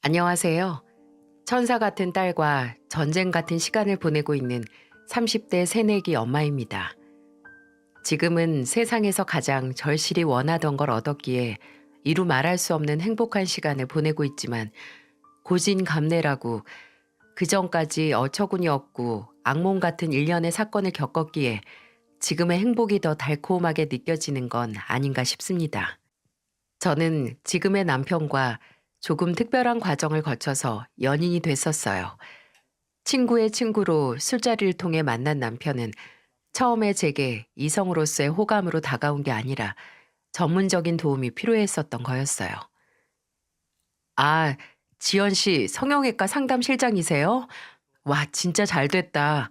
안녕하세요. 천사 같은 딸과 전쟁 같은 시간을 보내고 있는 30대 새내기 엄마입니다. 지금은 세상에서 가장 절실히 원하던 걸 얻었기에 이루 말할 수 없는 행복한 시간을 보내고 있지만 고진감래라고 그전까지 어처구니 없고 악몽 같은 일련의 사건을 겪었기에 지금의 행복이 더 달콤하게 느껴지는 건 아닌가 싶습니다. 저는 지금의 남편과 조금 특별한 과정을 거쳐서 연인이 됐었어요. 친구의 친구로 술자리를 통해 만난 남편은 처음에 제게 이성으로서의 호감으로 다가온 게 아니라 전문적인 도움이 필요했었던 거였어요. 아, 지연 씨 성형외과 상담 실장이세요? 와, 진짜 잘 됐다.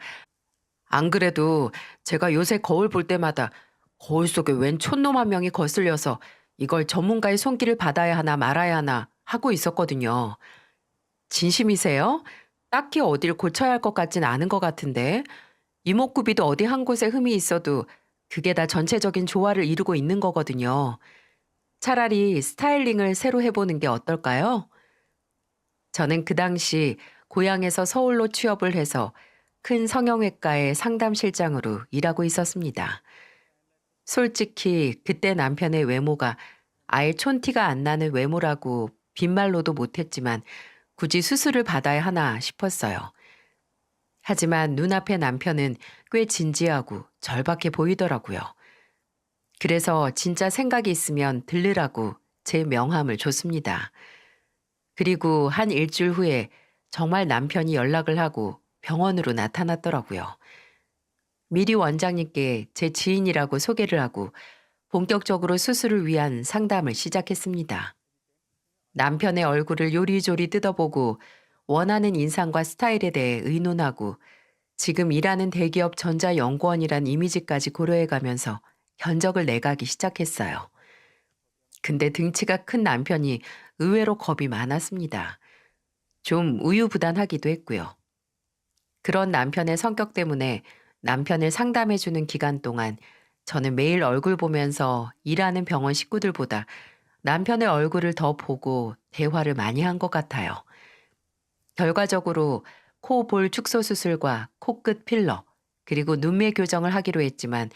안 그래도 제가 요새 거울 볼 때마다 거울 속에 웬 촌놈 한 명이 거슬려서 이걸 전문가의 손길을 받아야 하나 말아야 하나 하고 있었거든요. 진심이세요? 딱히 어딜 고쳐야 할 것 같진 않은 것 같은데. 이목구비도 어디 한 곳에 흠이 있어도 그게 다 전체적인 조화를 이루고 있는 거거든요. 차라리 스타일링을 새로 해보는 게 어떨까요? 저는 그 당시 고향에서 서울로 취업을 해서 큰 성형외과의 상담실장으로 일하고 있었습니다. 솔직히 그때 남편의 외모가 아예 촌티가 안 나는 외모라고 빈말로도 못했지만 굳이 수술을 받아야 하나 싶었어요. 하지만 눈앞의 남편은 꽤 진지하고 절박해 보이더라고요. 그래서 진짜 생각이 있으면 들르라고 제 명함을 줬습니다. 그리고 한 일주일 후에 정말 남편이 연락을 하고 병원으로 나타났더라고요. 미리 원장님께 제 지인이라고 소개를 하고 본격적으로 수술을 위한 상담을 시작했습니다. 남편의 얼굴을 요리조리 뜯어보고 원하는 인상과 스타일에 대해 의논하고 지금 일하는 대기업 전자연구원이란 이미지까지 고려해가면서 견적을 내가기 시작했어요. 근데 등치가 큰 남편이 의외로 겁이 많았습니다. 좀 우유부단하기도 했고요. 그런 남편의 성격 때문에 남편을 상담해주는 기간 동안 저는 매일 얼굴 보면서 일하는 병원 식구들보다 남편의 얼굴을 더 보고 대화를 많이 한 것 같아요. 결과적으로 코 볼 축소 수술과 코끝 필러, 그리고 눈매 교정을 하기로 했지만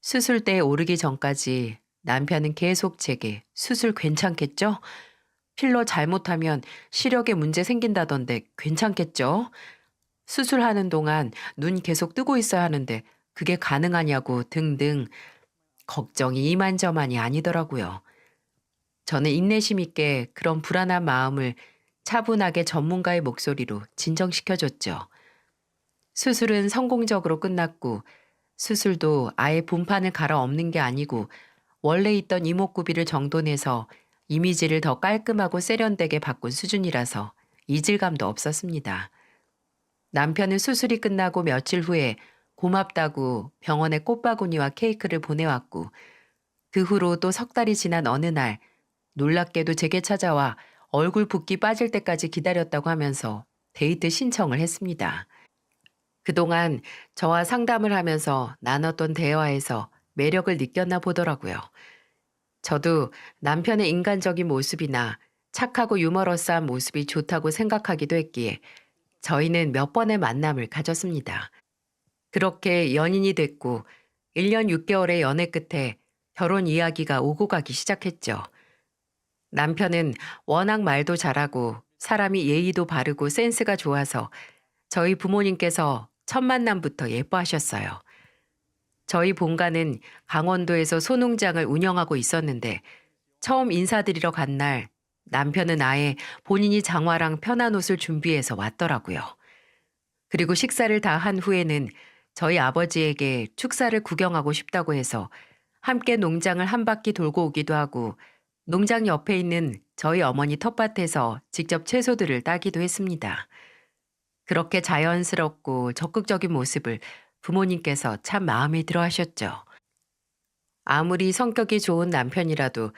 수술대에 오르기 전까지 남편은 계속 제게 수술 괜찮겠죠? 필러 잘못하면 시력에 문제 생긴다던데 괜찮겠죠? 수술하는 동안 눈 계속 뜨고 있어야 하는데 그게 가능하냐고 등등 걱정이 이만저만이 아니더라고요. 저는 인내심 있게 그런 불안한 마음을 차분하게 전문가의 목소리로 진정시켜줬죠. 수술은 성공적으로 끝났고 수술도 아예 분판을 갈아 엎는 게 아니고 원래 있던 이목구비를 정돈해서 이미지를 더 깔끔하고 세련되게 바꾼 수준이라서 이질감도 없었습니다. 남편은 수술이 끝나고 며칠 후에 고맙다고 병원에 꽃바구니와 케이크를 보내왔고 그 후로 또 석 달이 지난 어느 날 놀랍게도 제게 찾아와 얼굴 붓기 빠질 때까지 기다렸다고 하면서 데이트 신청을 했습니다. 그동안 저와 상담을 하면서 나눴던 대화에서 매력을 느꼈나 보더라고요. 저도 남편의 인간적인 모습이나 착하고 유머러스한 모습이 좋다고 생각하기도 했기에 저희는 몇 번의 만남을 가졌습니다. 그렇게 연인이 됐고 1년 6개월의 연애 끝에 결혼 이야기가 오고 가기 시작했죠. 남편은 워낙 말도 잘하고 사람이 예의도 바르고 센스가 좋아서 저희 부모님께서 첫 만남부터 예뻐하셨어요. 저희 본가는 강원도에서 소농장을 운영하고 있었는데 처음 인사드리러 간 날 남편은 아예 본인이 장화랑 편한 옷을 준비해서 왔더라고요. 그리고 식사를 다 한 후에는 저희 아버지에게 축사를 구경하고 싶다고 해서 함께 농장을 한 바퀴 돌고 오기도 하고 농장 옆에 있는 저희 어머니 텃밭에서 직접 채소들을 따기도 했습니다. 그렇게 자연스럽고 적극적인 모습을 부모님께서 참 마음에 들어 하셨죠. 아무리 성격이 좋은 남편이라도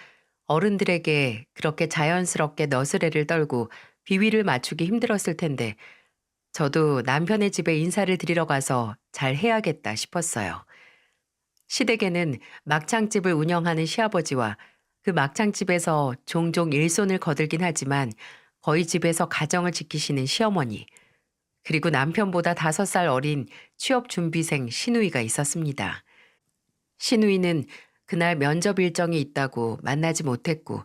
어른들에게 그렇게 자연스럽게 너스레를 떨고 비위를 맞추기 힘들었을 텐데 저도 남편의 집에 인사를 드리러 가서 잘 해야겠다 싶었어요. 시댁에는 막창집을 운영하는 시아버지와 그 막창집에서 종종 일손을 거들긴 하지만 거의 집에서 가정을 지키시는 시어머니, 그리고 남편보다 5살 어린 취업 준비생 시누이가 있었습니다. 시누이는 그날 면접 일정이 있다고 만나지 못했고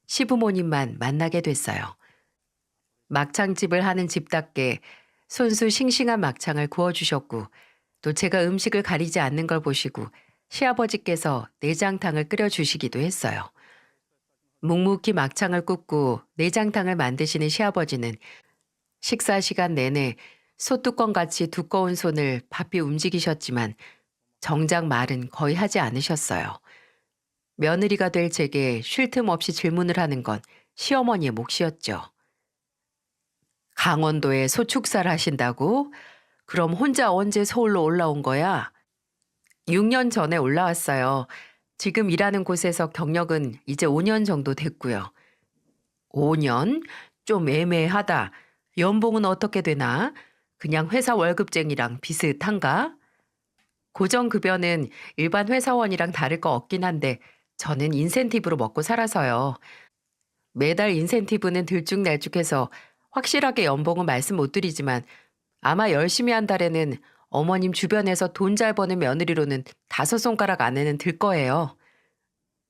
시부모님만 만나게 됐어요. 막창집을 하는 집답게 손수 싱싱한 막창을 구워주셨고 또 제가 음식을 가리지 않는 걸 보시고 시아버지께서 내장탕을 끓여주시기도 했어요. 묵묵히 막창을 굽고 내장탕을 만드시는 시아버지는 식사 시간 내내 소뚜껑같이 두꺼운 손을 바삐 움직이셨지만 정작 말은 거의 하지 않으셨어요. 며느리가 될 제게 쉴 틈 없이 질문을 하는 건 시어머니의 몫이었죠. 강원도에 소축사를 하신다고? 그럼 혼자 언제 서울로 올라온 거야? 6년 전에 올라왔어요. 지금 일하는 곳에서 경력은 이제 5년 정도 됐고요. 5년? 좀 애매하다. 연봉은 어떻게 되나? 그냥 회사 월급쟁이랑 비슷한가? 고정급여는 일반 회사원이랑 다를 거 없긴 한데 저는 인센티브로 먹고 살아서요. 매달 인센티브는 들쭉날쭉해서 확실하게 연봉은 말씀 못 드리지만 아마 열심히 한 달에는 어머님 주변에서 돈 잘 버는 며느리로는 5손가락 안에는 들 거예요.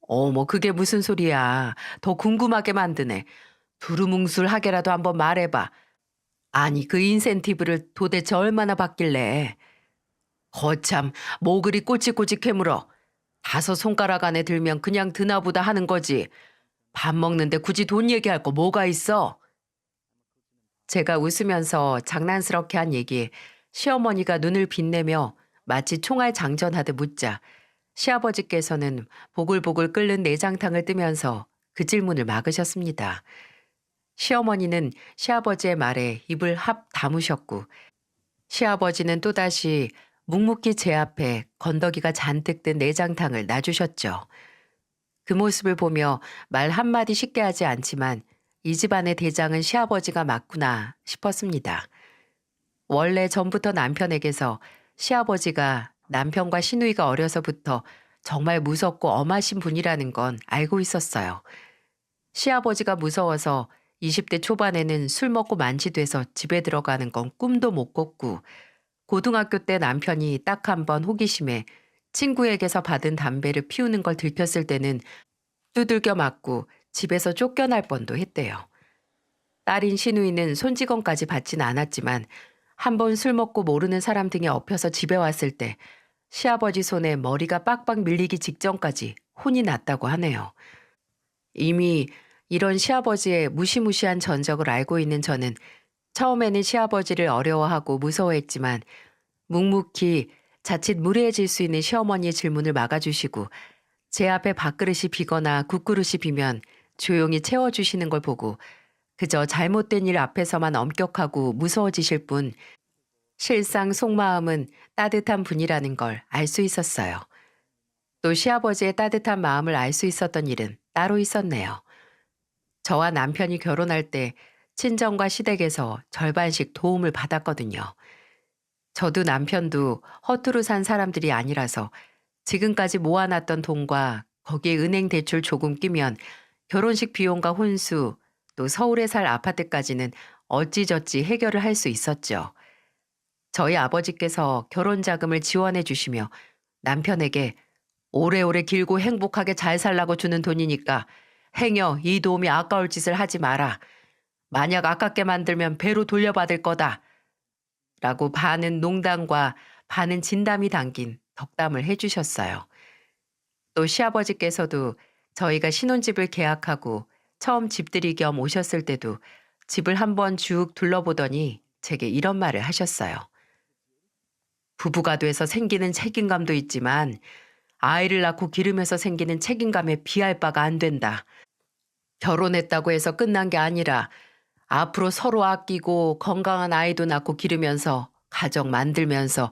어머, 그게 무슨 소리야. 더 궁금하게 만드네. 두루뭉술하게라도 한번 말해봐. 아니, 그 인센티브를 도대체 얼마나 받길래. 거참, 뭐 그리 꼬치꼬치 캐물어. 5손가락 안에 들면 그냥 드나보다 하는 거지. 밥 먹는데 굳이 돈 얘기할 거 뭐가 있어? 제가 웃으면서 장난스럽게 한 얘기에 시어머니가 눈을 빛내며 마치 총알 장전하듯 묻자 시아버지께서는 보글보글 끓는 내장탕을 뜨면서 그 질문을 막으셨습니다. 시어머니는 시아버지의 말에 입을 합 다무셨고 시아버지는 또다시 묵묵히 제 앞에 건더기가 잔뜩 든 내장탕을 놔주셨죠. 그 모습을 보며 말 한마디 쉽게 하지 않지만 이 집안의 대장은 시아버지가 맞구나 싶었습니다. 원래 전부터 남편에게서 시아버지가 남편과 시누이가 어려서부터 정말 무섭고 엄하신 분이라는 건 알고 있었어요. 시아버지가 무서워서 20대 초반에는 술 먹고 만취돼서 집에 들어가는 건 꿈도 못 꿨고 고등학교 때 남편이 딱 한 번 호기심에 친구에게서 받은 담배를 피우는 걸 들켰을 때는 두들겨 맞고 집에서 쫓겨날 뻔도 했대요. 딸인 시누이는 손찌검까지 받진 않았지만 한 번 술 먹고 모르는 사람 등에 엎여서 집에 왔을 때 시아버지 손에 머리가 빡빡 밀리기 직전까지 혼이 났다고 하네요. 이미 이런 시아버지의 무시무시한 전적을 알고 있는 저는 처음에는 시아버지를 어려워하고 무서워했지만 묵묵히 자칫 무례해질 수 있는 시어머니의 질문을 막아주시고 제 앞에 밥그릇이 비거나 국그릇이 비면 조용히 채워주시는 걸 보고 그저 잘못된 일 앞에서만 엄격하고 무서워지실 뿐 실상 속마음은 따뜻한 분이라는 걸 알 수 있었어요. 또 시아버지의 따뜻한 마음을 알 수 있었던 일은 따로 있었네요. 저와 남편이 결혼할 때 친정과 시댁에서 절반씩 도움을 받았거든요. 저도 남편도 허투루 산 사람들이 아니라서 지금까지 모아놨던 돈과 거기에 은행 대출 조금 끼면 결혼식 비용과 혼수, 또 서울에 살 아파트까지는 어찌저찌 해결을 할 수 있었죠. 저희 아버지께서 결혼 자금을 지원해 주시며 남편에게 오래오래 길고 행복하게 잘 살라고 주는 돈이니까 행여 이 도움이 아까울 짓을 하지 마라. 만약 아깝게 만들면 배로 돌려받을 거다. 라고 반은 농담과 반은 진담이 담긴 덕담을 해주셨어요. 또 시아버지께서도 저희가 신혼집을 계약하고 처음 집들이 겸 오셨을 때도 집을 한번 쭉 둘러보더니 제게 이런 말을 하셨어요. 부부가 돼서 생기는 책임감도 있지만 아이를 낳고 기르면서 생기는 책임감에 비할 바가 안 된다. 결혼했다고 해서 끝난 게 아니라 앞으로 서로 아끼고 건강한 아이도 낳고 기르면서 가정 만들면서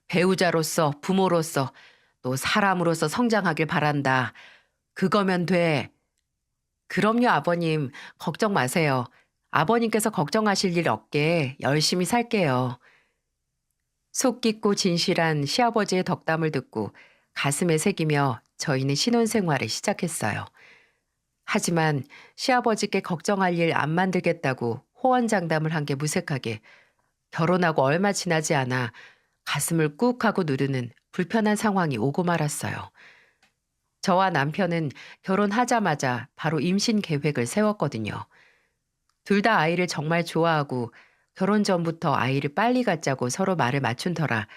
배우자로서 부모로서 또 사람으로서 성장하길 바란다. 그거면 돼. 그럼요, 아버님. 걱정 마세요. 아버님께서 걱정하실 일 없게 열심히 살게요. 속 깊고 진실한 시아버지의 덕담을 듣고 가슴에 새기며 저희는 신혼생활을 시작했어요. 하지만 시아버지께 걱정할 일 안 만들겠다고 호언장담을 한 게 무색하게 결혼하고 얼마 지나지 않아 가슴을 꾹 하고 누르는 불편한 상황이 오고 말았어요. 저와 남편은 결혼하자마자 바로 임신 계획을 세웠거든요. 둘 다 아이를 정말 좋아하고 결혼 전부터 아이를 빨리 갖자고 서로 말을 맞춘 터라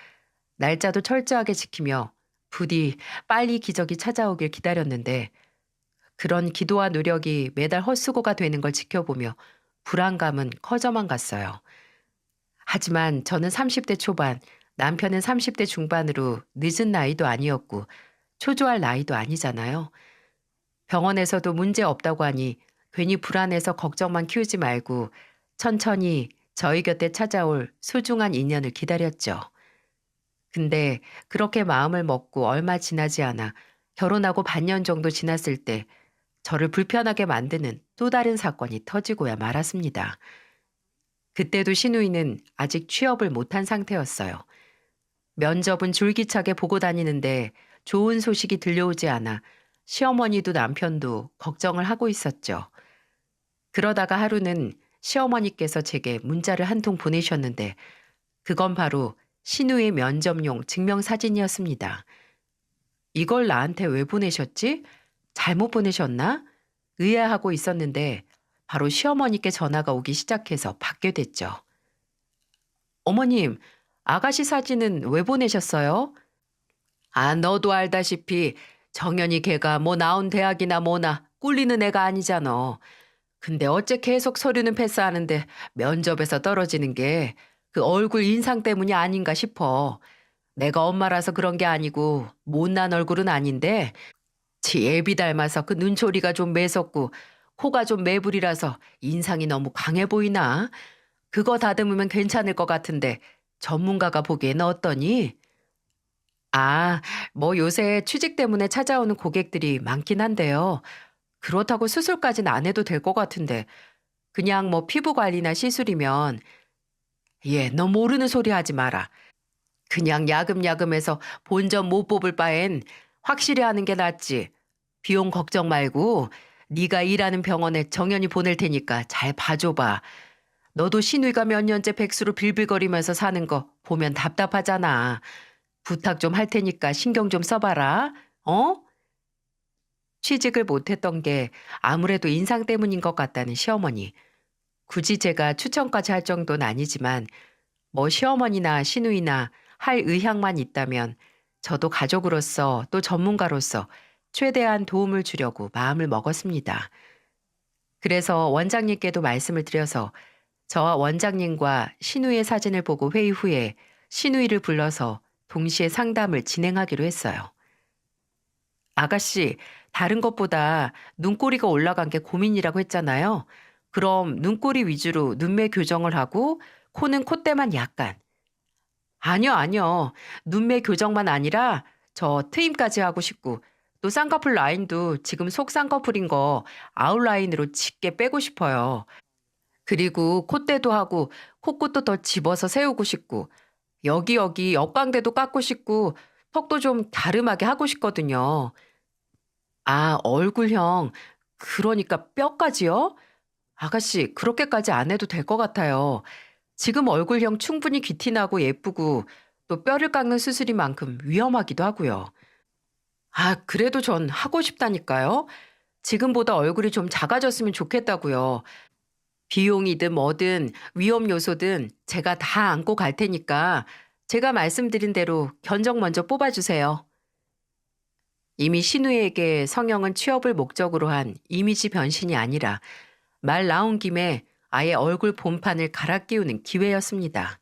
날짜도 철저하게 지키며 부디 빨리 기적이 찾아오길 기다렸는데 그런 기도와 노력이 매달 헛수고가 되는 걸 지켜보며 불안감은 커져만 갔어요. 하지만 저는 30대 초반, 남편은 30대 중반으로 늦은 나이도 아니었고 초조할 나이도 아니잖아요. 병원에서도 문제 없다고 하니 괜히 불안해서 걱정만 키우지 말고 천천히 저희 곁에 찾아올 소중한 인연을 기다렸죠. 근데 그렇게 마음을 먹고 얼마 지나지 않아 결혼하고 반년 정도 지났을 때 저를 불편하게 만드는 또 다른 사건이 터지고야 말았습니다. 그때도 시누이는 아직 취업을 못한 상태였어요. 면접은 줄기차게 보고 다니는데 좋은 소식이 들려오지 않아 시어머니도 남편도 걱정을 하고 있었죠. 그러다가 하루는 시어머니께서 제게 문자를 한 통 보내셨는데 그건 바로 시누이의 면접용 증명사진이었습니다. 이걸 나한테 왜 보내셨지? 잘못 보내셨나? 의아하고 있었는데 바로 시어머니께 전화가 오기 시작해서 받게 됐죠. 어머님, 아가씨 사진은 왜 보내셨어요? 아, 너도 알다시피 정연이 걔가 뭐 나온 대학이나 뭐나 꿀리는 애가 아니잖아. 근데 어째 계속 서류는 패스하는데 면접에서 떨어지는 게 그 얼굴 인상 때문이 아닌가 싶어. 내가 엄마라서 그런 게 아니고 못난 얼굴은 아닌데 지 애비 닮아서 그 눈초리가 좀 매섭고 코가 좀 매부리라서 인상이 너무 강해 보이나? 그거 다듬으면 괜찮을 것 같은데 전문가가 보기엔 어떠니? 아, 뭐 요새 취직 때문에 찾아오는 고객들이 많긴 한데요. 그렇다고 수술까지는 안 해도 될 것 같은데 그냥 뭐 피부 관리나 시술이면 너 모르는 소리 하지 마라. 그냥 야금야금해서 본전 못 뽑을 바엔 확실히 하는 게 낫지. 비용 걱정 말고 네가 일하는 병원에 정연이 보낼 테니까 잘 봐줘봐. 너도 시누이가 몇 년째 백수로 빌빌거리면서 사는 거 보면 답답하잖아. 부탁 좀 할 테니까 신경 좀 써봐라. 어? 취직을 못했던 게 아무래도 인상 때문인 것 같다는 시어머니. 굳이 제가 추천까지 할 정도는 아니지만 뭐 시어머니나 시누이나 할 의향만 있다면 저도 가족으로서 또 전문가로서 최대한 도움을 주려고 마음을 먹었습니다. 그래서 원장님께도 말씀을 드려서 저와 원장님과 시누이의 사진을 보고 회의 후에 시누이를 불러서 동시에 상담을 진행하기로 했어요. 아가씨, 다른 것보다 눈꼬리가 올라간 게 고민이라고 했잖아요. 그럼 눈꼬리 위주로 눈매 교정을 하고 코는 콧대만 약간. 아니요, 아니요. 눈매 교정만 아니라 저 트임까지 하고 싶고 또 쌍꺼풀 라인도 지금 속 쌍꺼풀인 거 아웃라인으로 짙게 빼고 싶어요. 그리고 콧대도 하고 코끝도 더 집어서 세우고 싶고 여기 역광대도 깎고 싶고 턱도 좀 갸름하게 하고 싶거든요. 아, 얼굴형. 그러니까 뼈까지요? 아가씨, 그렇게까지 안 해도 될 것 같아요. 지금 얼굴형 충분히 귀티나고 예쁘고 또 뼈를 깎는 수술이만큼 위험하기도 하고요. 아, 그래도 전 하고 싶다니까요. 지금보다 얼굴이 좀 작아졌으면 좋겠다고요. 비용이든 뭐든 위험 요소든 제가 다 안고 갈 테니까 제가 말씀드린 대로 견적 먼저 뽑아주세요. 이미 신우에게 성형은 취업을 목적으로 한 이미지 변신이 아니라 말 나온 김에 아예 얼굴 본판을 갈아 끼우는 기회였습니다.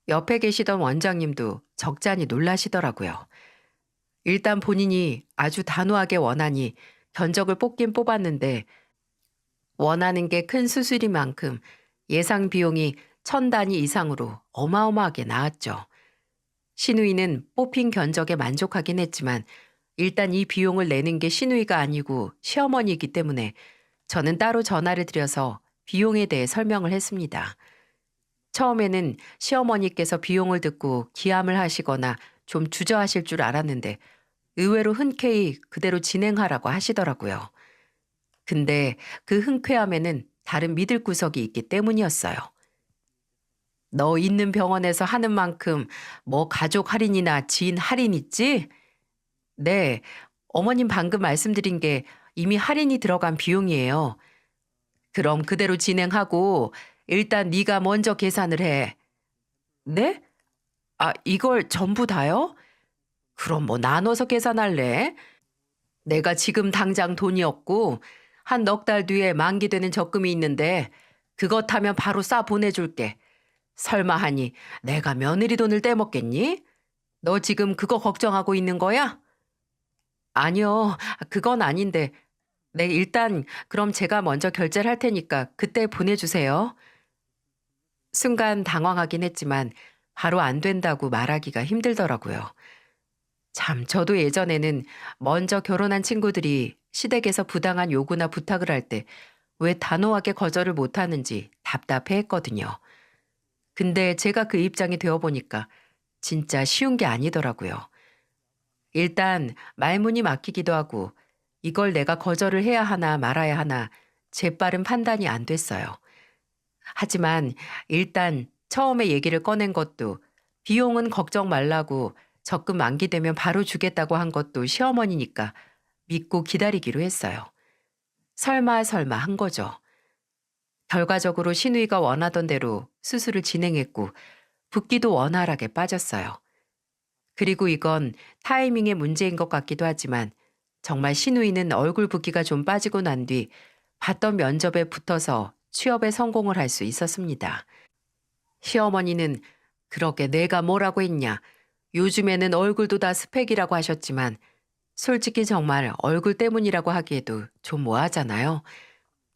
옆에 계시던 원장님도 적잖이 놀라시더라고요. 일단 본인이 아주 단호하게 원하니 견적을 뽑긴 뽑았는데 원하는 게 큰 수술이만큼 예상 비용이 1,000단위 이상으로 어마어마하게 나왔죠. 신우이는 뽑힌 견적에 만족하긴 했지만 일단 이 비용을 내는 게 신우이가 아니고 시어머니이기 때문에 저는 따로 전화를 드려서 비용에 대해 설명을 했습니다. 처음에는 시어머니께서 비용을 듣고 기함을 하시거나 좀 주저하실 줄 알았는데 의외로 흔쾌히 그대로 진행하라고 하시더라고요. 근데 그 흔쾌함에는 다른 믿을 구석이 있기 때문이었어요. 너 있는 병원에서 하는 만큼 뭐 가족 할인이나 지인 할인 있지? 네, 어머님 방금 말씀드린 게 이미 할인이 들어간 비용이에요. 그럼 그대로 진행하고 일단 네가 먼저 계산을 해. 네? 아, 이걸 전부 다요? 그럼 뭐 나눠서 계산할래? 내가 지금 당장 돈이 없고 한 넉 달 뒤에 만기되는 적금이 있는데 그것 하면 바로 싸 보내줄게. 설마 하니 내가 며느리 돈을 떼먹겠니? 너 지금 그거 걱정하고 있는 거야? 아니요, 그건 아닌데. 네, 일단 그럼 제가 먼저 결제를 할 테니까 그때 보내주세요. 순간 당황하긴 했지만 바로 안 된다고 말하기가 힘들더라고요. 참, 저도 예전에는 먼저 결혼한 친구들이 시댁에서 부당한 요구나 부탁을 할 때 왜 단호하게 거절을 못하는지 답답해 했거든요. 근데 제가 그 입장이 되어보니까 진짜 쉬운 게 아니더라고요. 일단 말문이 막히기도 하고 이걸 내가 거절을 해야 하나 말아야 하나 재빠른 판단이 안 됐어요. 하지만 일단 처음에 얘기를 꺼낸 것도 비용은 걱정 말라고 적금 만기되면 바로 주겠다고 한 것도 시어머니니까 믿고 기다리기로 했어요. 설마 설마 한 거죠. 결과적으로 신우이가 원하던 대로 수술을 진행했고 붓기도 원활하게 빠졌어요. 그리고 이건 타이밍의 문제인 것 같기도 하지만 정말 신우이는 얼굴 붓기가 좀 빠지고 난 뒤 봤던 면접에 붙어서 취업에 성공을 할 수 있었습니다. 시어머니는 그렇게 내가 뭐라고 했냐. 요즘에는 얼굴도 다 스펙이라고 하셨지만 솔직히 정말 얼굴 때문이라고 하기에도 좀 뭐하잖아요.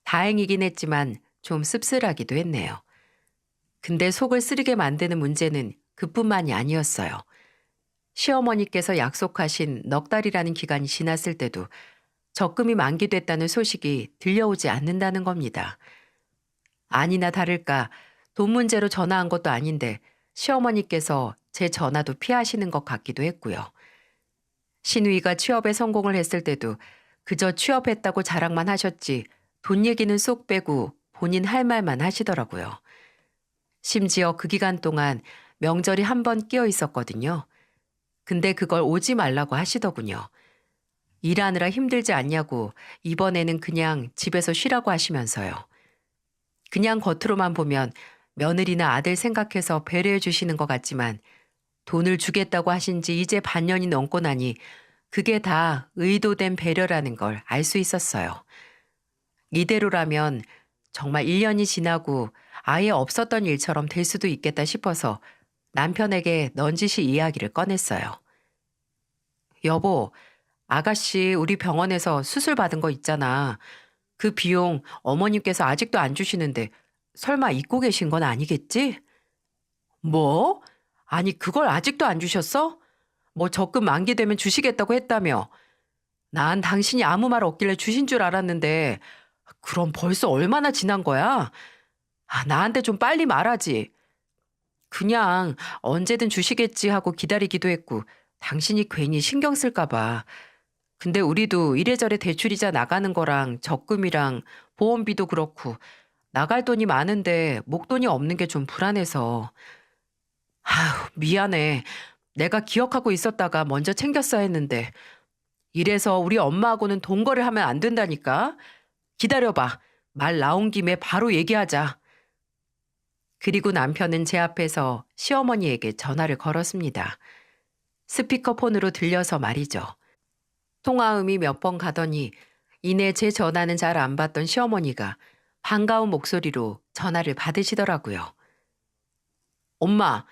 다행이긴 했지만 좀 씁쓸하기도 했네요. 근데 속을 쓰리게 만드는 문제는 그뿐만이 아니었어요. 시어머니께서 약속하신 넉 달이라는 기간이 지났을 때도 적금이 만기됐다는 소식이 들려오지 않는다는 겁니다. 아니나 다를까 돈 문제로 전화한 것도 아닌데 시어머니께서 제 전화도 피하시는 것 같기도 했고요. 신우이가 취업에 성공을 했을 때도 그저 취업했다고 자랑만 하셨지 돈 얘기는 쏙 빼고 본인 할 말만 하시더라고요. 심지어 그 기간 동안 명절이 한 번 끼어 있었거든요. 근데 그걸 오지 말라고 하시더군요. 일하느라 힘들지 않냐고 이번에는 그냥 집에서 쉬라고 하시면서요. 그냥 겉으로만 보면 며느리나 아들 생각해서 배려해 주시는 것 같지만 돈을 주겠다고 하신 지 이제 반년이 넘고 나니 그게 다 의도된 배려라는 걸 알 수 있었어요. 이대로라면 정말 1년이 지나고 아예 없었던 일처럼 될 수도 있겠다 싶어서 남편에게 넌지시 이야기를 꺼냈어요. 여보, 아가씨 우리 병원에서 수술 받은 거 있잖아. 그 비용 어머님께서 아직도 안 주시는데 설마 잊고 계신 건 아니겠지? 뭐? 아니 그걸 아직도 안 주셨어? 뭐 적금 만기되면 주시겠다고 했다며. 난 당신이 아무 말 없길래 주신 줄 알았는데 그럼 벌써 얼마나 지난 거야? 아, 나한테 좀 빨리 말하지. 그냥 언제든 주시겠지 하고 기다리기도 했고 당신이 괜히 신경 쓸까 봐. 근데 우리도 이래저래 대출이자 나가는 거랑 적금이랑 보험비도 그렇고 나갈 돈이 많은데 목돈이 없는 게 좀 불안해서. 아휴, 미안해. 내가 기억하고 있었다가 먼저 챙겼어야 했는데. 이래서 우리 엄마하고는 동거를 하면 안 된다니까. 기다려봐. 말 나온 김에 바로 얘기하자. 그리고 남편은 제 앞에서 시어머니에게 전화를 걸었습니다. 스피커폰으로 들려서 말이죠. 통화음이 몇 번 가더니 이내 제 전화는 잘 안 받던 시어머니가 반가운 목소리로 전화를 받으시더라고요. 엄마,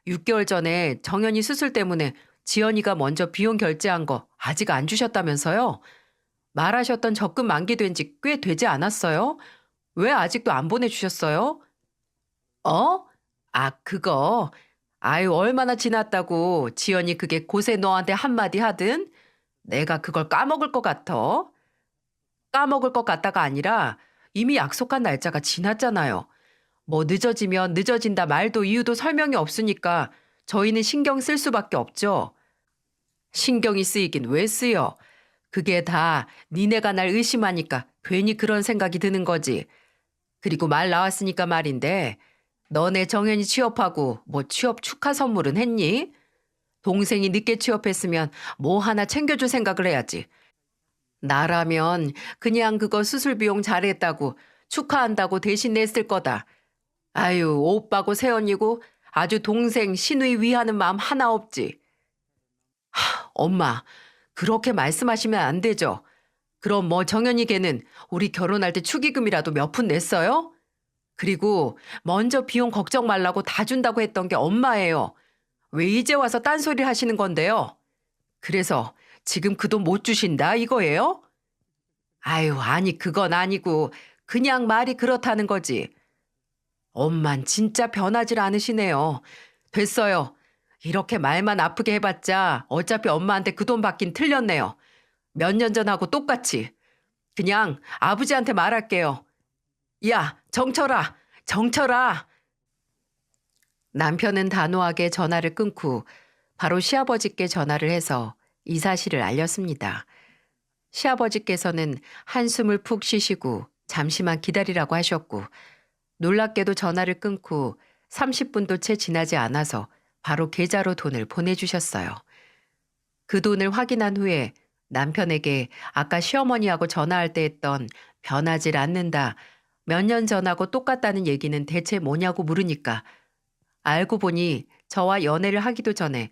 6개월 전에 정연이 수술 때문에 지연이가 먼저 비용 결제한 거 아직 안 주셨다면서요? 말하셨던 적금 만기된 지 꽤 되지 않았어요? 왜 아직도 안 보내주셨어요? 어? 아, 그거. 아유, 얼마나 지났다고 지연이 그게 곳에 너한테 한마디 하든 내가 그걸 까먹을 것 같아. 까먹을 것 같다가 아니라 이미 약속한 날짜가 지났잖아요. 뭐 늦어지면 늦어진다 말도 이유도 설명이 없으니까 저희는 신경 쓸 수밖에 없죠. 신경이 쓰이긴 왜 쓰여? 그게 다 니네가 날 의심하니까 괜히 그런 생각이 드는 거지. 그리고 말 나왔으니까 말인데 너네 정연이 취업하고 뭐 취업 축하 선물은 했니? 동생이 늦게 취업했으면 뭐 하나 챙겨줄 생각을 해야지. 나라면 그냥 그거 수술 비용 잘했다고 축하한다고 대신 냈을 거다. 아유, 오빠고 새언니고 아주 동생 시누이 위하는 마음 하나 없지. 엄마, 그렇게 말씀하시면 안 되죠. 그럼 뭐 정연이 걔는 우리 결혼할 때 축의금이라도 몇 푼 냈어요? 그리고 먼저 비용 걱정 말라고 다 준다고 했던 게 엄마예요. 왜 이제 와서 딴소리 하시는 건데요? 그래서 지금 그 돈 못 주신다 이거예요? 아유, 아니 그건 아니고 그냥 말이 그렇다는 거지. 엄만 진짜 변하질 않으시네요. 됐어요. 이렇게 말만 아프게 해봤자 어차피 엄마한테 그 돈 받긴 틀렸네요. 몇 년 전하고 똑같이. 그냥 아버지한테 말할게요. 야, 정철아, 정철아. 남편은 단호하게 전화를 끊고 바로 시아버지께 전화를 해서 이 사실을 알렸습니다. 시아버지께서는 한숨을 푹 쉬시고 잠시만 기다리라고 하셨고 놀랍게도 전화를 끊고 30분도 채 지나지 않아서 바로 계좌로 돈을 보내주셨어요. 그 돈을 확인한 후에 남편에게 아까 시어머니하고 전화할 때 했던 변하질 않는다, 몇 년 전하고 똑같다는 얘기는 대체 뭐냐고 물으니까 알고 보니 저와 연애를 하기도 전에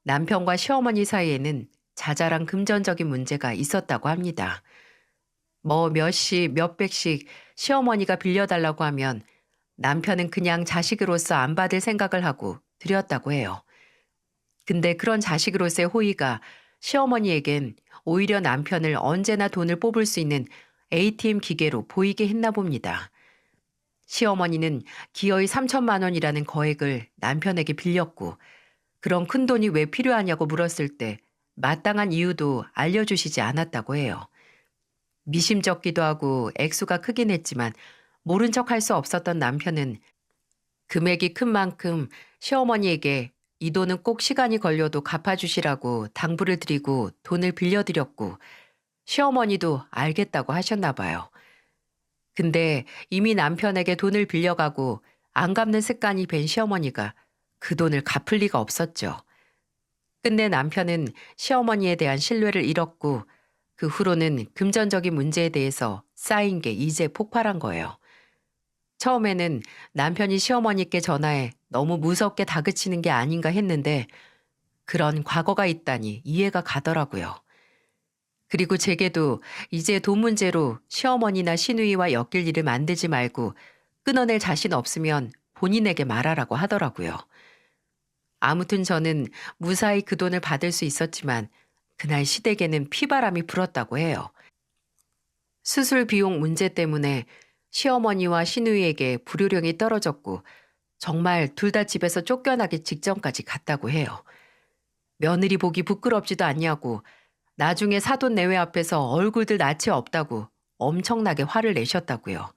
남편과 시어머니 사이에는 자잘한 금전적인 문제가 있었다고 합니다. 뭐 몇십, 몇백씩 시어머니가 빌려달라고 하면 남편은 그냥 자식으로서 안 받을 생각을 하고 드렸다고 해요. 근데 그런 자식으로서의 호의가 시어머니에겐 오히려 남편을 언제나 돈을 뽑을 수 있는 ATM 기계로 보이게 했나 봅니다. 시어머니는 기어이 3천만 원이라는 거액을 남편에게 빌렸고 그런 큰 돈이 왜 필요하냐고 물었을 때 마땅한 이유도 알려주시지 않았다고 해요. 미심쩍기도 하고 액수가 크긴 했지만 모른 척 할 수 없었던 남편은 금액이 큰 만큼 시어머니에게 이 돈은 꼭 시간이 걸려도 갚아주시라고 당부를 드리고 돈을 빌려드렸고 시어머니도 알겠다고 하셨나 봐요. 근데 이미 남편에게 돈을 빌려가고 안 갚는 습관이 밴 시어머니가 그 돈을 갚을 리가 없었죠. 끝내 남편은 시어머니에 대한 신뢰를 잃었고 그 후로는 금전적인 문제에 대해서 쌓인 게 이제 폭발한 거예요. 처음에는 남편이 시어머니께 전화해 너무 무섭게 다그치는 게 아닌가 했는데 그런 과거가 있다니 이해가 가더라고요. 그리고 제게도 이제 돈 문제로 시어머니나 시누이와 엮일 일을 만들지 말고 끊어낼 자신 없으면 본인에게 말하라고 하더라고요. 아무튼 저는 무사히 그 돈을 받을 수 있었지만 그날 시댁에는 피바람이 불었다고 해요. 수술 비용 문제 때문에 시어머니와 시누이에게 불효령이 떨어졌고 정말 둘 다 집에서 쫓겨나기 직전까지 갔다고 해요. 며느리 보기 부끄럽지도 않냐고 나중에 사돈 내외 앞에서 얼굴들 낯이 없다고 엄청나게 화를 내셨다고요.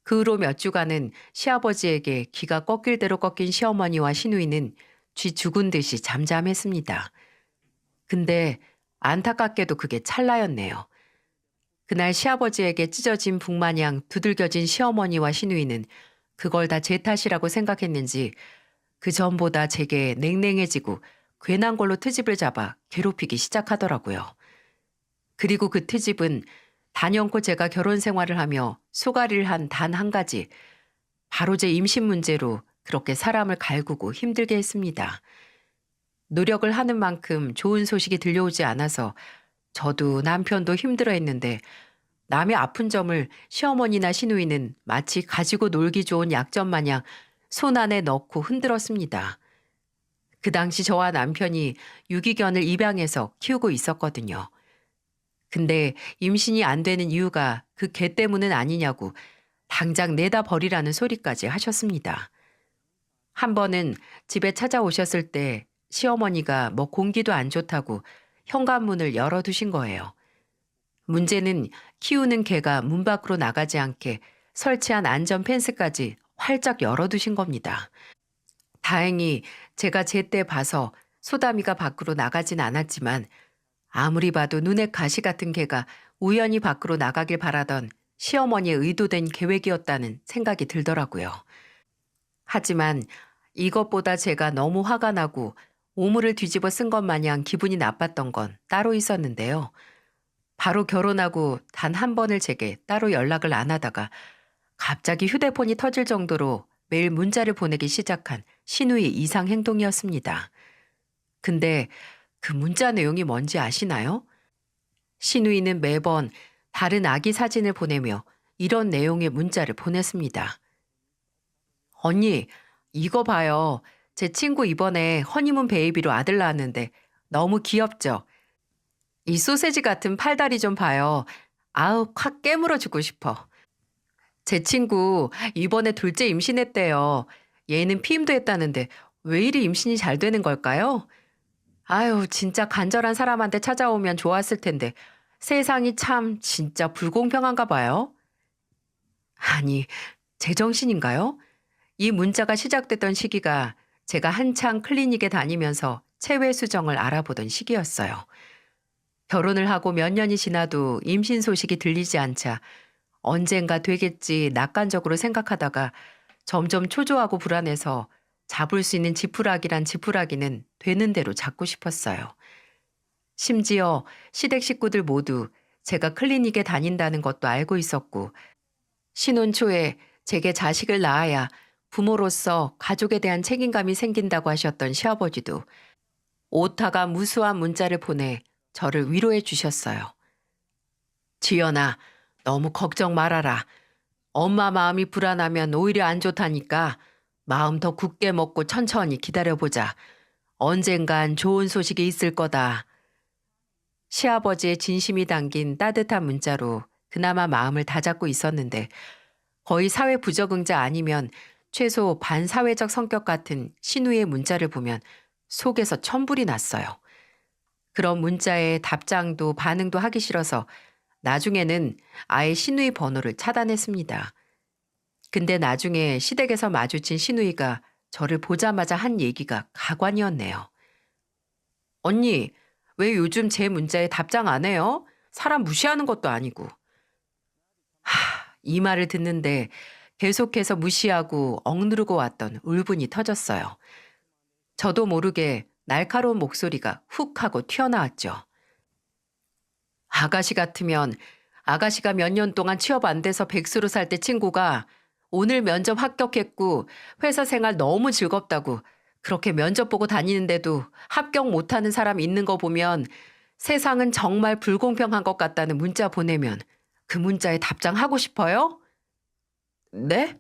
그 후로 몇 주간은 시아버지에게 기가 꺾일 대로 꺾인 시어머니와 시누이는 쥐 죽은 듯이 잠잠했습니다. 근데 안타깝게도 그게 찰나였네요. 그날 시아버지에게 찢어진 북마냥 두들겨진 시어머니와 시누이는 그걸 다 제 탓이라고 생각했는지 그 전보다 제게 냉랭해지고 괜한 걸로 트집을 잡아 괴롭히기 시작하더라고요. 그리고 그 트집은 단연코 제가 결혼 생활을 하며 소가리를 한 단 한 가지, 바로 제 임신 문제로 그렇게 사람을 갈구고 힘들게 했습니다. 노력을 하는 만큼 좋은 소식이 들려오지 않아서 저도 남편도 힘들어했는데 남의 아픈 점을 시어머니나 시누이는 마치 가지고 놀기 좋은 약점 마냥 손 안에 넣고 흔들었습니다. 그 당시 저와 남편이 유기견을 입양해서 키우고 있었거든요. 근데 임신이 안 되는 이유가 그 개 때문은 아니냐고 당장 내다 버리라는 소리까지 하셨습니다. 한 번은 집에 찾아오셨을 때 시어머니가 뭐 공기도 안 좋다고 현관문을 열어두신 거예요. 문제는 키우는 개가 문 밖으로 나가지 않게 설치한 안전 펜스까지 활짝 열어두신 겁니다. 다행히 제가 제때 봐서 소담이가 밖으로 나가진 않았지만 아무리 봐도 눈에 가시 같은 개가 우연히 밖으로 나가길 바라던 시어머니의 의도된 계획이었다는 생각이 들더라고요. 하지만 이것보다 제가 너무 화가 나고 오물을 뒤집어 쓴 것 마냥 기분이 나빴던 건 따로 있었는데요. 바로 결혼하고 단 한 번을 제게 따로 연락을 안 하다가 갑자기 휴대폰이 터질 정도로 매일 문자를 보내기 시작한 시누이 이상 행동이었습니다. 근데 그 문자 내용이 뭔지 아시나요? 시누이는 매번 다른 아기 사진을 보내며 이런 내용의 문자를 보냈습니다. 언니, 이거 봐요. 제 친구 이번에 허니문 베이비로 아들 낳았는데 너무 귀엽죠? 이 소세지 같은 팔다리 좀 봐요. 아우, 확 깨물어 주고 싶어. 제 친구 이번에 둘째 임신했대요. 얘는 피임도 했다는데 왜 이리 임신이 잘 되는 걸까요? 아유, 진짜 간절한 사람한테 찾아오면 좋았을 텐데 세상이 참 진짜 불공평한가 봐요. 아니, 제정신인가요? 이 문자가 시작됐던 시기가 제가 한창 클리닉에 다니면서 체외 수정을 알아보던 시기였어요. 결혼을 하고 몇 년이 지나도 임신 소식이 들리지 않자 언젠가 되겠지 낙관적으로 생각하다가 점점 초조하고 불안해서 잡을 수 있는 지푸라기란 지푸라기는 되는 대로 잡고 싶었어요. 심지어 시댁 식구들 모두 제가 클리닉에 다닌다는 것도 알고 있었고 신혼 초에 제게 자식을 낳아야 부모로서 가족에 대한 책임감이 생긴다고 하셨던 시아버지도 오타가 무수한 문자를 보내 저를 위로해 주셨어요. 지연아, 너무 걱정 말아라. 엄마 마음이 불안하면 오히려 안 좋다니까 마음 더 굳게 먹고 천천히 기다려보자. 언젠간 좋은 소식이 있을 거다. 시아버지의 진심이 담긴 따뜻한 문자로 그나마 마음을 다잡고 있었는데 거의 사회 부적응자 아니면 최소 반사회적 성격 같은 신우의 문자를 보면 속에서 천불이 났어요. 그런 문자에 답장도 반응도 하기 싫어서 나중에는 아예 신우이 번호를 차단했습니다. 근데 나중에 시댁에서 마주친 신우이가 저를 보자마자 한 얘기가 가관이었네요. 언니, 왜 요즘 제 문자에 답장 안 해요? 사람 무시하는 것도 아니고. 이 말을 듣는데 계속해서 무시하고 억누르고 왔던 울분이 터졌어요. 저도 모르게 날카로운 목소리가 훅 하고 튀어나왔죠. 아가씨 같으면 아가씨가 몇 년 동안 취업 안 돼서 백수로 살 때 친구가 오늘 면접 합격했고 회사 생활 너무 즐겁다고 그렇게 면접 보고 다니는데도 합격 못하는 사람 있는 거 보면 세상은 정말 불공평한 것 같다는 문자 보내면 그 문자에 답장하고 싶어요? 네?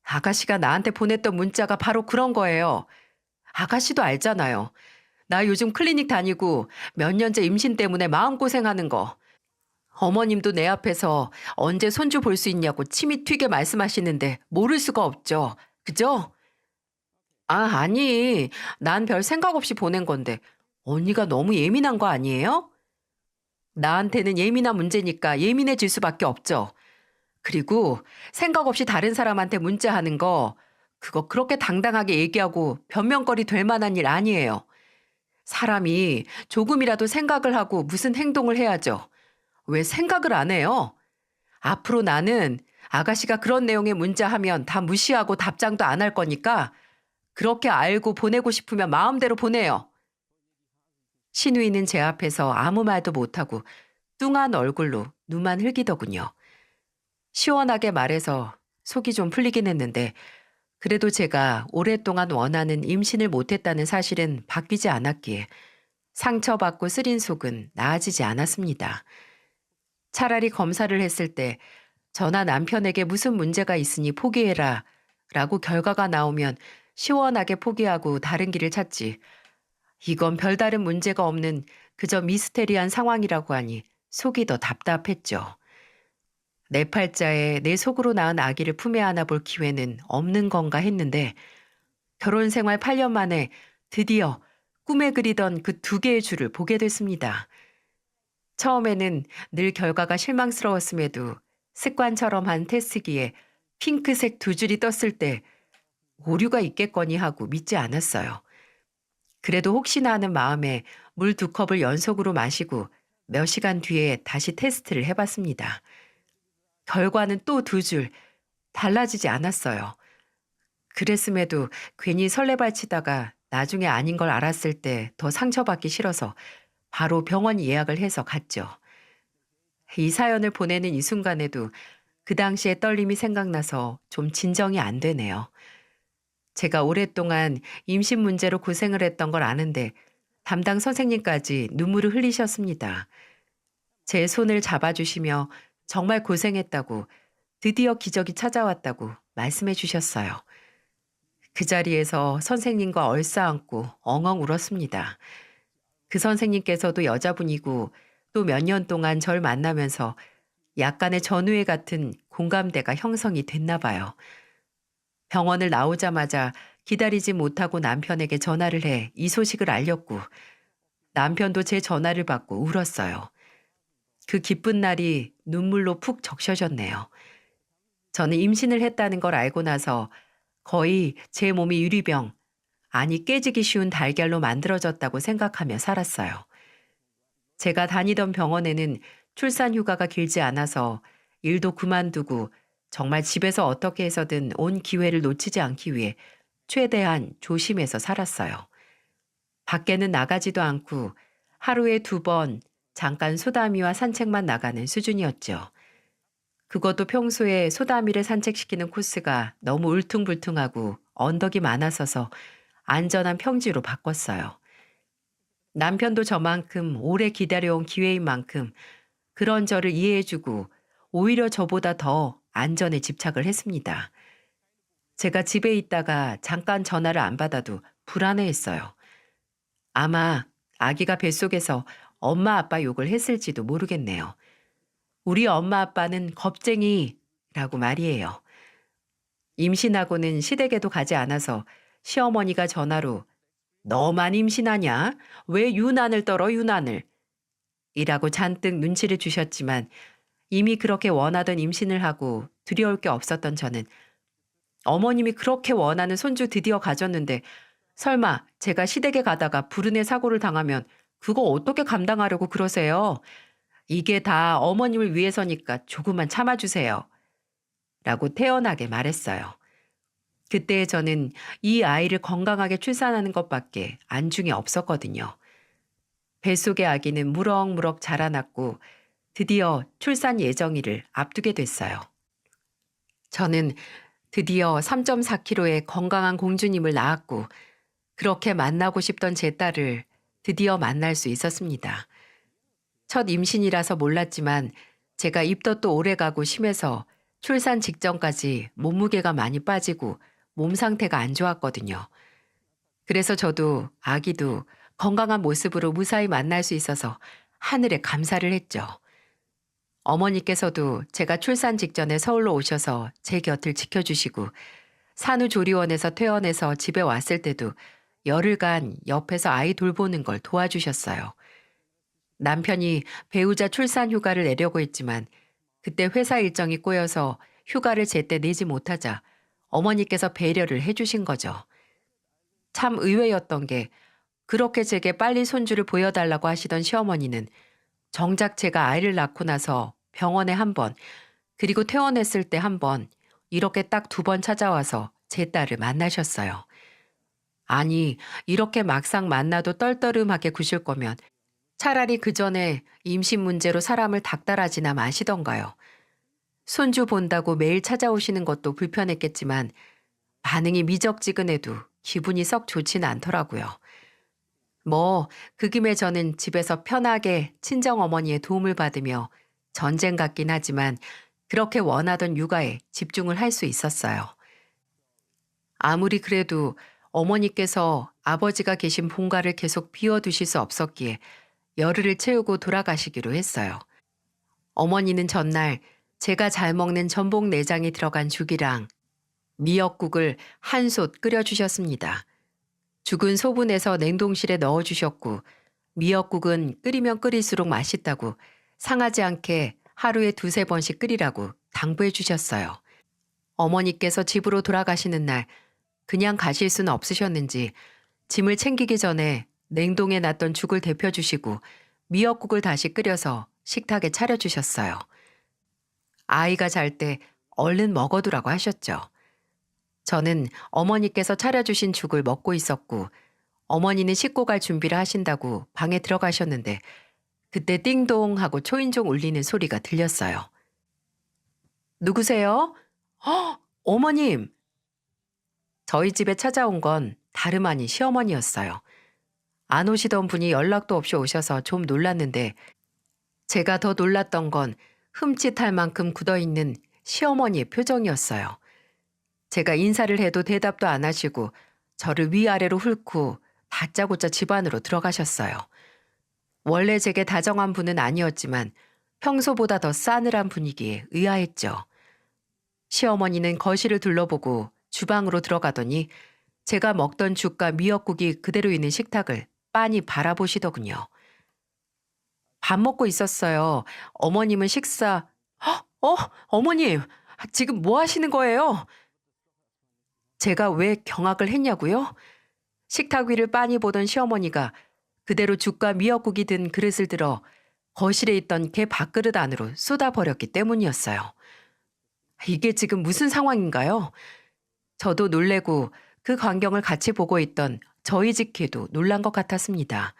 아가씨가 나한테 보냈던 문자가 바로 그런 거예요. 아가씨도 알잖아요. 나 요즘 클리닉 다니고 몇 년째 임신 때문에 마음고생하는 거. 어머님도 내 앞에서 언제 손주 볼 수 있냐고 침이 튀게 말씀하시는데 모를 수가 없죠. 그죠? 아, 아니. 난 별 생각 없이 보낸 건데 언니가 너무 예민한 거 아니에요? 나한테는 예민한 문제니까 예민해질 수밖에 없죠. 그리고 생각 없이 다른 사람한테 문자하는 거 그거 그렇게 당당하게 얘기하고 변명거리 될 만한 일 아니에요. 사람이 조금이라도 생각을 하고 무슨 행동을 해야죠. 왜 생각을 안 해요? 앞으로 나는 아가씨가 그런 내용의 문자하면 다 무시하고 답장도 안 할 거니까 그렇게 알고 보내고 싶으면 마음대로 보내요. 신우이는 제 앞에서 아무 말도 못하고 뚱한 얼굴로 눈만 흘기더군요. 시원하게 말해서 속이 좀 풀리긴 했는데 그래도 제가 오랫동안 원하는 임신을 못했다는 사실은 바뀌지 않았기에 상처받고 쓰린 속은 나아지지 않았습니다. 차라리 검사를 했을 때 저나 남편에게 무슨 문제가 있으니 포기해라 라고 결과가 나오면 시원하게 포기하고 다른 길을 찾지. 이건 별다른 문제가 없는 그저 미스테리한 상황이라고 하니 속이 더 답답했죠. 내 팔자에 내 속으로 낳은 아기를 품에 안아 볼 기회는 없는 건가 했는데 결혼 생활 8년 만에 드디어 꿈에 그리던 그 두 개의 줄을 보게 됐습니다. 처음에는 늘 결과가 실망스러웠음에도 습관처럼 한 테스트기에 핑크색 두 줄이 떴을 때 오류가 있겠거니 하고 믿지 않았어요. 그래도 혹시나 하는 마음에 물 2컵을 연속으로 마시고 몇 시간 뒤에 다시 테스트를 해봤습니다. 결과는 또 2줄, 달라지지 않았어요. 그랬음에도 괜히 설레발치다가 나중에 아닌 걸 알았을 때 더 상처받기 싫어서 바로 병원 예약을 해서 갔죠. 이 사연을 보내는 이 순간에도 그 당시의 떨림이 생각나서 좀 진정이 안 되네요. 제가 오랫동안 임신 문제로 고생을 했던 걸 아는데 담당 선생님까지 눈물을 흘리셨습니다. 제 손을 잡아주시며 정말 고생했다고, 드디어 기적이 찾아왔다고 말씀해 주셨어요. 그 자리에서 선생님과 얼싸안고 엉엉 울었습니다. 그 선생님께서도 여자분이고 또 몇 년 동안 절 만나면서 약간의 전우애 같은 공감대가 형성이 됐나 봐요. 병원을 나오자마자 기다리지 못하고 남편에게 전화를 해 이 소식을 알렸고 남편도 제 전화를 받고 울었어요. 그 기쁜 날이 눈물로 푹 적셔졌네요. 저는 임신을 했다는 걸 알고 나서 거의 제 몸이 유리병, 아니 깨지기 쉬운 달걀로 만들어졌다고 생각하며 살았어요. 제가 다니던 병원에는 출산 휴가가 길지 않아서 일도 그만두고 정말 집에서 어떻게 해서든 온 기회를 놓치지 않기 위해 최대한 조심해서 살았어요. 밖에는 나가지도 않고 하루에 2번 잠깐 소다미와 산책만 나가는 수준이었죠. 그것도 평소에 소다미를 산책시키는 코스가 너무 울퉁불퉁하고 언덕이 많아서서 안전한 평지로 바꿨어요. 남편도 저만큼 오래 기다려온 기회인 만큼 그런 저를 이해해주고 오히려 저보다 더 안전에 집착을 했습니다. 제가 집에 있다가 잠깐 전화를 안 받아도 불안해했어요. 아마 아기가 뱃속에서 엄마 아빠 욕을 했을지도 모르겠네요. 우리 엄마 아빠는 겁쟁이라고 말이에요. 임신하고는 시댁에도 가지 않아서 시어머니가 전화로 너만 임신하냐? 왜 유난을 떨어 유난을? 이라고 잔뜩 눈치를 주셨지만 이미 그렇게 원하던 임신을 하고 두려울 게 없었던 저는 어머님이 그렇게 원하는 손주 드디어 가졌는데 설마 제가 시댁에 가다가 불운의 사고를 당하면 그거 어떻게 감당하려고 그러세요? 이게 다 어머님을 위해서니까 조금만 참아주세요. 라고 태연하게 말했어요. 그때 저는 이 아이를 건강하게 출산하는 것밖에 안중이 없었거든요. 뱃속의 아기는 무럭무럭 자라났고 드디어 출산 예정일을 앞두게 됐어요. 저는 드디어 3.4kg의 건강한 공주님을 낳았고 그렇게 만나고 싶던 제 딸을 드디어 만날 수 있었습니다. 첫 임신이라서 몰랐지만 제가 입덧도 오래가고 심해서 출산 직전까지 몸무게가 많이 빠지고 몸 상태가 안 좋았거든요. 그래서 저도 아기도 건강한 모습으로 무사히 만날 수 있어서 하늘에 감사를 했죠. 어머니께서도 제가 출산 직전에 서울로 오셔서 제 곁을 지켜주시고 산후조리원에서 퇴원해서 집에 왔을 때도 열흘간 옆에서 아이 돌보는 걸 도와주셨어요. 남편이 배우자 출산 휴가를 내려고 했지만 그때 회사 일정이 꼬여서 휴가를 제때 내지 못하자 어머니께서 배려를 해주신 거죠. 참 의외였던 게 그렇게 제게 빨리 손주를 보여달라고 하시던 시어머니는 정작 제가 아이를 낳고 나서 병원에 1번, 그리고 퇴원했을 때 1번, 이렇게 딱 2번 찾아와서 제 딸을 만나셨어요. 아니, 이렇게 막상 만나도 떨떠름하게 구실 거면 차라리 그 전에 임신 문제로 사람을 닥달하지나 마시던가요. 손주 본다고 매일 찾아오시는 것도 불편했겠지만 반응이 미적지근해도 기분이 썩 좋지는 않더라고요. 그 김에 저는 집에서 편하게 친정어머니의 도움을 받으며 전쟁 같긴 하지만 그렇게 원하던 육아에 집중을 할 수 있었어요. 아무리 그래도 어머니께서 아버지가 계신 본가를 계속 비워두실 수 없었기에 열흘을 채우고 돌아가시기로 했어요. 어머니는 전날 제가 잘 먹는 전복 내장이 들어간 죽이랑 미역국을 한솥 끓여주셨습니다. 죽은 소분해서 냉동실에 넣어주셨고 미역국은 끓이면 끓일수록 맛있다고 상하지 않게 하루에 2~3번씩 끓이라고 당부해 주셨어요. 어머니께서 집으로 돌아가시는 날 그냥 가실 수는 없으셨는지 짐을 챙기기 전에 냉동해 놨던 죽을 데펴주시고 미역국을 다시 끓여서 식탁에 차려주셨어요. 아이가 잘 때 얼른 먹어두라고 하셨죠. 저는 어머니께서 차려주신 죽을 먹고 있었고 어머니는 씻고 갈 준비를 하신다고 방에 들어가셨는데 그때 띵동 하고 초인종 울리는 소리가 들렸어요. 누구세요? 어머님! 저희 집에 찾아온 건 다름 아닌 시어머니였어요. 안 오시던 분이 연락도 없이 오셔서 좀 놀랐는데 제가 더 놀랐던 건 흠칫할 만큼 굳어있는 시어머니의 표정이었어요. 제가 인사를 해도 대답도 안 하시고 저를 위아래로 훑고 다짜고짜 집 안으로 들어가셨어요. 원래 제게 다정한 분은 아니었지만 평소보다 더 싸늘한 분위기에 의아했죠. 시어머니는 거실을 둘러보고 주방으로 들어가더니 제가 먹던 죽과 미역국이 그대로 있는 식탁을 빤히 바라보시더군요. 밥 먹고 있었어요. 어머님은 식사... 어머님! 지금 뭐 하시는 거예요? 제가 왜 경악을 했냐고요? 식탁 위를 빤히 보던 시어머니가 그대로 죽과 미역국이 든 그릇을 들어 거실에 있던 개 밥그릇 안으로 쏟아버렸기 때문이었어요. 이게 지금 무슨 상황인가요? 저도 놀래고 그 광경을 같이 보고 있던 저희 집 개도 놀란 것 같았습니다.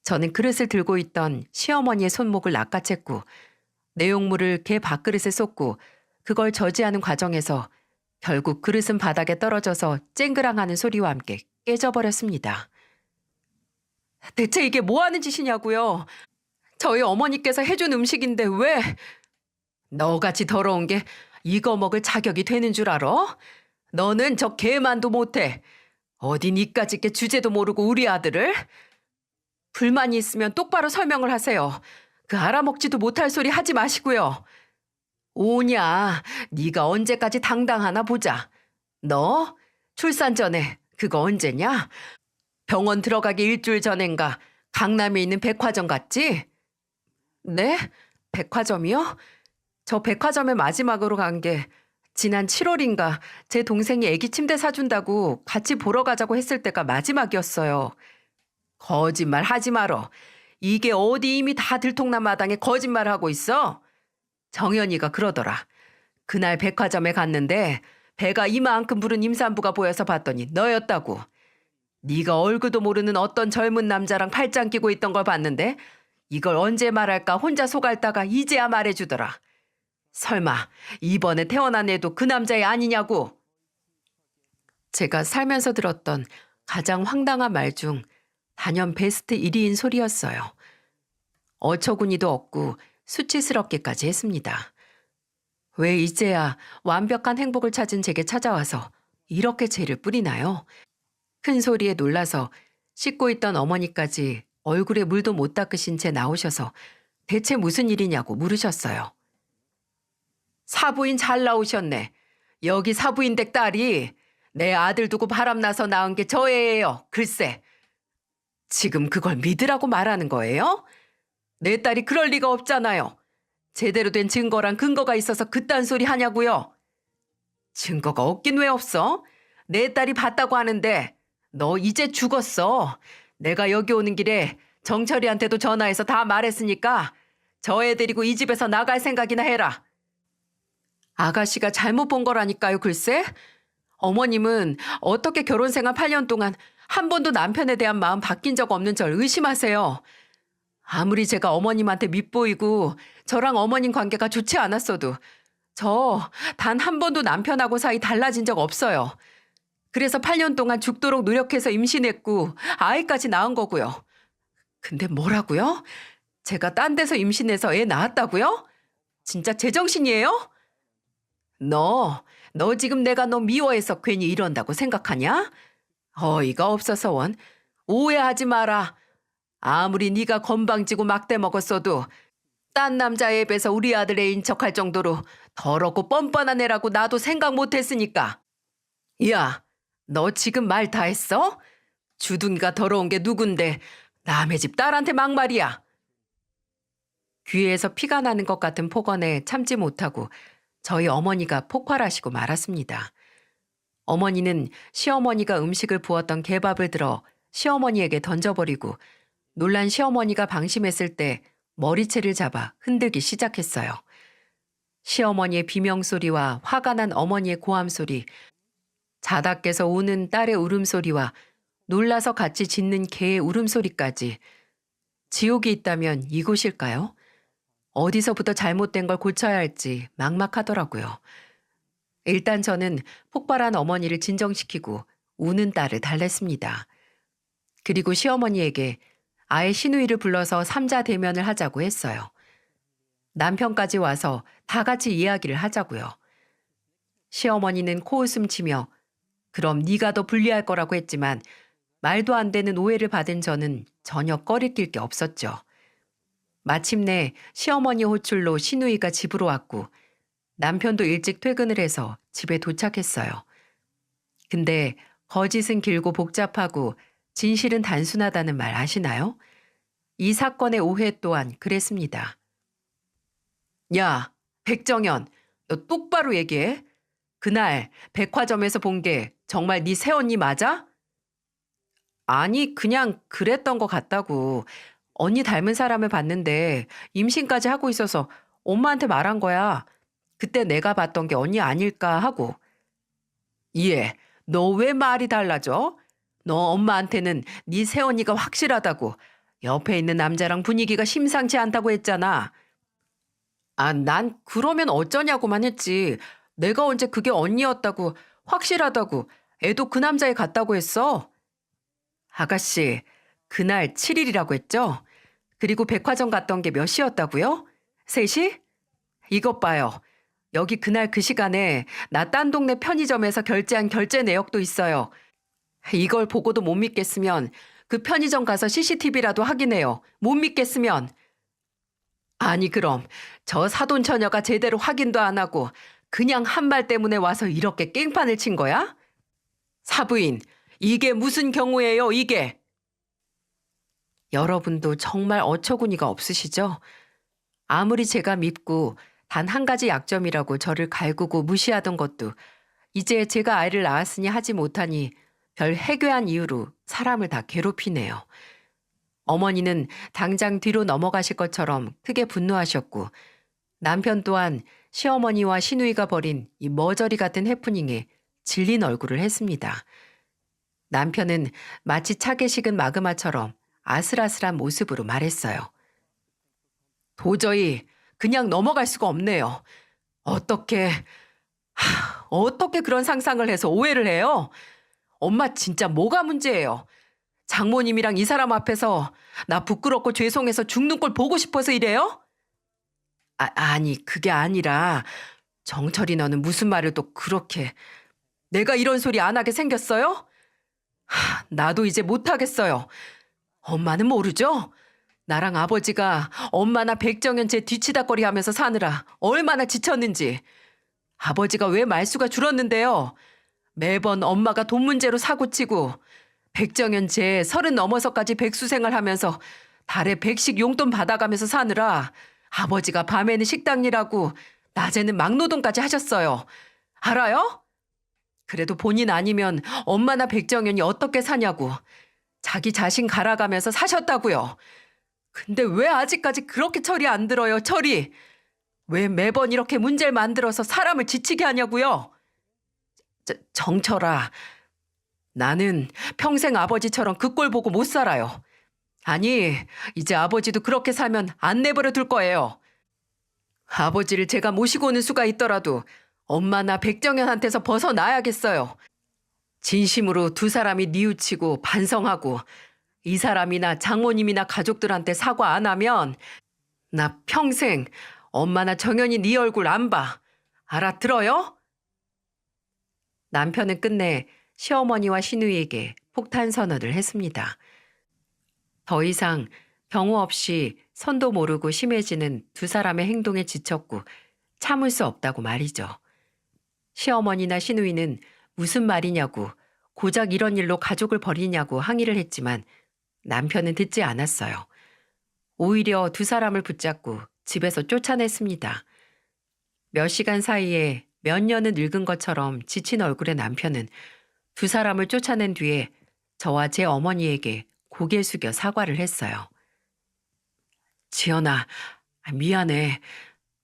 저는 그릇을 들고 있던 시어머니의 손목을 낚아챘고 내용물을 개 밥그릇에 쏟고 그걸 저지하는 과정에서 결국 그릇은 바닥에 떨어져서 쨍그랑하는 소리와 함께 깨져버렸습니다. 대체 이게 뭐 하는 짓이냐고요? 저희 어머니께서 해준 음식인데 왜? 너같이 더러운 게 이거 먹을 자격이 되는 줄 알아? 너는 저 개만도 못해. 어디 니까짓 게 주제도 모르고 우리 아들을? 불만이 있으면 똑바로 설명을 하세요. 그 알아먹지도 못할 소리 하지 마시고요. 오냐, 네가 언제까지 당당하나 보자. 너 출산 전에 그거 언제냐? 병원 들어가기 일주일 전엔가 강남에 있는 백화점 갔지? 네? 백화점이요? 저 백화점에 마지막으로 간 게 지난 7월인가 제 동생이 애기 침대 사준다고 같이 보러 가자고 했을 때가 마지막이었어요. 거짓말 하지 말어. 이게 어디 이미 다 들통난 마당에 거짓말하고 있어? 정연이가 그러더라. 그날 백화점에 갔는데 배가 이만큼 부른 임산부가 보여서 봤더니 너였다고. 네가 얼굴도 모르는 어떤 젊은 남자랑 팔짱 끼고 있던 걸 봤는데 이걸 언제 말할까 혼자 속앓다가 이제야 말해주더라. 설마 이번에 태어난 애도 그 남자애 아니냐고. 제가 살면서 들었던 가장 황당한 말 중 단연 베스트 1위인 소리였어요. 어처구니도 없고 수치스럽게까지 했습니다. 왜 이제야 완벽한 행복을 찾은 제게 찾아와서 이렇게 죄를 뿌리나요? 큰 소리에 놀라서 씻고 있던 어머니까지 얼굴에 물도 못 닦으신 채 나오셔서 대체 무슨 일이냐고 물으셨어요. 사부인 잘 나오셨네. 여기 사부인 댁 딸이 내 아들 두고 바람나서 낳은 게 저 애예요. 글쎄. 지금 그걸 믿으라고 말하는 거예요? 내 딸이 그럴 리가 없잖아요. 제대로 된 증거랑 근거가 있어서 그딴 소리 하냐고요. 증거가 없긴 왜 없어? 내 딸이 봤다고 하는데 너 이제 죽었어. 내가 여기 오는 길에 정철이한테도 전화해서 다 말했으니까 저 애 데리고 이 집에서 나갈 생각이나 해라. 아가씨가 잘못 본 거라니까요, 글쎄. 어머님은 어떻게 결혼 생활 8년 동안 한 번도 남편에 대한 마음 바뀐 적 없는 절 의심하세요. 아무리 제가 어머님한테 밉보이고 저랑 어머님 관계가 좋지 않았어도 저 단 한 번도 남편하고 사이 달라진 적 없어요. 그래서 8년 동안 죽도록 노력해서 임신했고 아이까지 낳은 거고요. 근데 뭐라고요? 제가 딴 데서 임신해서 애 낳았다고요? 진짜 제정신이에요? 너 지금 내가 너 미워해서 괜히 이런다고 생각하냐? 어이가 없어서 원. 오해하지 마라. 아무리 네가 건방지고 막대 먹었어도 딴 남자에 비해서 우리 아들 애인 척할 정도로 더럽고 뻔뻔한 애라고 나도 생각 못했으니까. 야, 너 지금 말 다 했어? 주둥이가 더러운 게 누군데 남의 집 딸한테 막말이야. 귀에서 피가 나는 것 같은 폭언에 참지 못하고 저희 어머니가 폭발하시고 말았습니다. 어머니는 시어머니가 음식을 부었던 개밥을 들어 시어머니에게 던져버리고 놀란 시어머니가 방심했을 때 머리채를 잡아 흔들기 시작했어요. 시어머니의 비명소리와 화가 난 어머니의 고함소리, 자다 깨서 우는 딸의 울음소리와 놀라서 같이 짖는 개의 울음소리까지. 지옥이 있다면 이곳일까요? 어디서부터 잘못된 걸 고쳐야 할지 막막하더라고요. 일단 저는 폭발한 어머니를 진정시키고 우는 딸을 달랬습니다. 그리고 시어머니에게 아예 시누이를 불러서 삼자 대면을 하자고 했어요. 남편까지 와서 다 같이 이야기를 하자고요. 시어머니는 코웃음 치며 그럼 네가 더 불리할 거라고 했지만 말도 안 되는 오해를 받은 저는 전혀 꺼리낄 게 없었죠. 마침내 시어머니 호출로 시누이가 집으로 왔고 남편도 일찍 퇴근을 해서 집에 도착했어요. 근데 거짓은 길고 복잡하고 진실은 단순하다는 말 아시나요? 이 사건의 오해 또한 그랬습니다. 야, 백정현, 너 똑바로 얘기해. 그날 백화점에서 본 게 정말 네 새언니 맞아? 아니, 그냥 그랬던 것 같다고. 언니 닮은 사람을 봤는데 임신까지 하고 있어서 엄마한테 말한 거야. 그때 내가 봤던 게 언니 아닐까 하고. 예, 너 왜 말이 달라져? 너 엄마한테는 네 새언니가 확실하다고. 옆에 있는 남자랑 분위기가 심상치 않다고 했잖아. 아, 난 그러면 어쩌냐고만 했지. 내가 언제 그게 언니였다고, 확실하다고, 애도 그 남자애 같다고 했어. 아가씨, 그날 7일이라고 했죠? 그리고 백화점 갔던 게 몇 시였다고요? 3시? 이것 봐요. 여기 그날 그 시간에 나 딴 동네 편의점에서 결제한 결제 내역도 있어요. 이걸 보고도 못 믿겠으면 그 편의점 가서 CCTV라도 확인해요. 못 믿겠으면. 아니 그럼 저 사돈 처녀가 제대로 확인도 안 하고 그냥 한 말 때문에 와서 이렇게 깽판을 친 거야? 사부인, 이게 무슨 경우예요, 이게? 여러분도 정말 어처구니가 없으시죠? 아무리 제가 밉고 단 한 가지 약점이라고 저를 갈구고 무시하던 것도 이제 제가 아이를 낳았으니 하지 못하니 별 해괴한 이유로 사람을 다 괴롭히네요. 어머니는 당장 뒤로 넘어가실 것처럼 크게 분노하셨고 남편 또한 시어머니와 시누이가 벌인 이 머저리 같은 해프닝에 질린 얼굴을 했습니다. 남편은 마치 차게 식은 마그마처럼 아슬아슬한 모습으로 말했어요. 도저히 그냥 넘어갈 수가 없네요. 어떻게 그런 상상을 해서 오해를 해요? 엄마 진짜 뭐가 문제예요? 장모님이랑 이 사람 앞에서 나 부끄럽고 죄송해서 죽는 꼴 보고 싶어서 이래요? 아니 그게 아니라 정철이 너는 무슨 말을 또 그렇게. 내가 이런 소리 안 하게 생겼어요? 나도 이제 못하겠어요. 엄마는 모르죠? 나랑 아버지가 엄마나 백정현 제 뒤치다거리 하면서 사느라 얼마나 지쳤는지. 아버지가 왜 말수가 줄었는데요? 매번 엄마가 돈 문제로 사고치고 백정현 제 30 넘어서까지 백수생활 하면서 달에 100씩 용돈 받아가면서 사느라 아버지가 밤에는 식당 일하고 낮에는 막노동까지 하셨어요. 알아요? 그래도 본인 아니면 엄마나 백정현이 어떻게 사냐고. 자기 자신 갈아가면서 사셨다고요. 근데 왜 아직까지 그렇게 철이 안 들어요, 철이? 왜 매번 이렇게 문제를 만들어서 사람을 지치게 하냐고요? 정철아, 나는 평생 아버지처럼 그 꼴 보고 못 살아요. 아니, 이제 아버지도 그렇게 살면 안 내버려 둘 거예요. 아버지를 제가 모시고 오는 수가 있더라도 엄마나 백정현한테서 벗어나야겠어요. 진심으로 두 사람이 뉘우치고 반성하고 이 사람이나 장모님이나 가족들한테 사과 안 하면 나 평생 엄마나 정연이 네 얼굴 안 봐. 알아들어요? 남편은 끝내 시어머니와 시누이에게 폭탄 선언을 했습니다. 더 이상 경우 없이 선도 모르고 심해지는 두 사람의 행동에 지쳤고 참을 수 없다고 말이죠. 시어머니나 시누이는 무슨 말이냐고 고작 이런 일로 가족을 버리냐고 항의를 했지만 남편은 듣지 않았어요. 오히려 두 사람을 붙잡고 집에서 쫓아냈습니다. 몇 시간 사이에 몇 년은 늙은 것처럼 지친 얼굴의 남편은 두 사람을 쫓아낸 뒤에 저와 제 어머니에게 고개 숙여 사과를 했어요. 지연아, 미안해.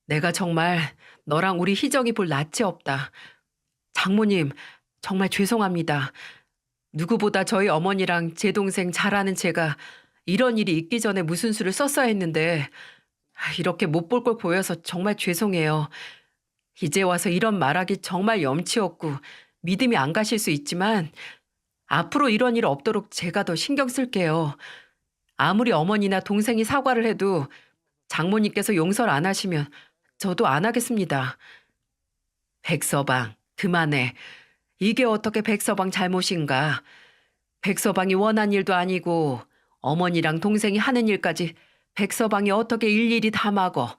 내가 정말 너랑 우리 희정이 볼 낯이 없다. 장모님, 정말 죄송합니다. 누구보다 저희 어머니랑 제 동생 잘 아는 제가 이런 일이 있기 전에 무슨 수를 썼어야 했는데 이렇게 못 볼 걸 보여서 정말 죄송해요. 이제 와서 이런 말하기 정말 염치 없고 믿음이 안 가실 수 있지만 앞으로 이런 일 없도록 제가 더 신경 쓸게요. 아무리 어머니나 동생이 사과를 해도 장모님께서 용서를 안 하시면 저도 안 하겠습니다. 백서방, 그만해. 이게 어떻게 백서방 잘못인가? 백서방이 원한 일도 아니고 어머니랑 동생이 하는 일까지 백서방이 어떻게 일일이 다 막어.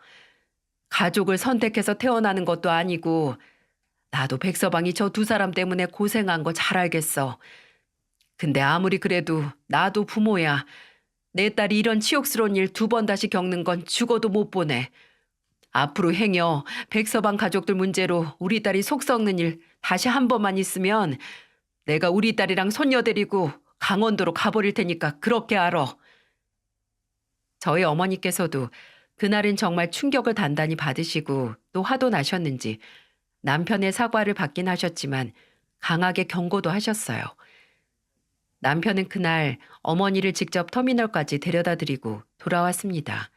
가족을 선택해서 태어나는 것도 아니고 나도 백서방이 저 두 사람 때문에 고생한 거 잘 알겠어. 근데 아무리 그래도 나도 부모야. 내 딸이 이런 치욕스러운 일 두 번 다시 겪는 건 죽어도 못 보내. 앞으로 행여 백서방 가족들 문제로 우리 딸이 속 썩는 일 다시 한 번만 있으면 내가 우리 딸이랑 손녀 데리고 강원도로 가버릴 테니까 그렇게 알아. 저희 어머니께서도 그날은 정말 충격을 단단히 받으시고 또 화도 나셨는지 남편의 사과를 받긴 하셨지만 강하게 경고도 하셨어요. 남편은 그날 어머니를 직접 터미널까지 데려다 드리고 돌아왔습니다.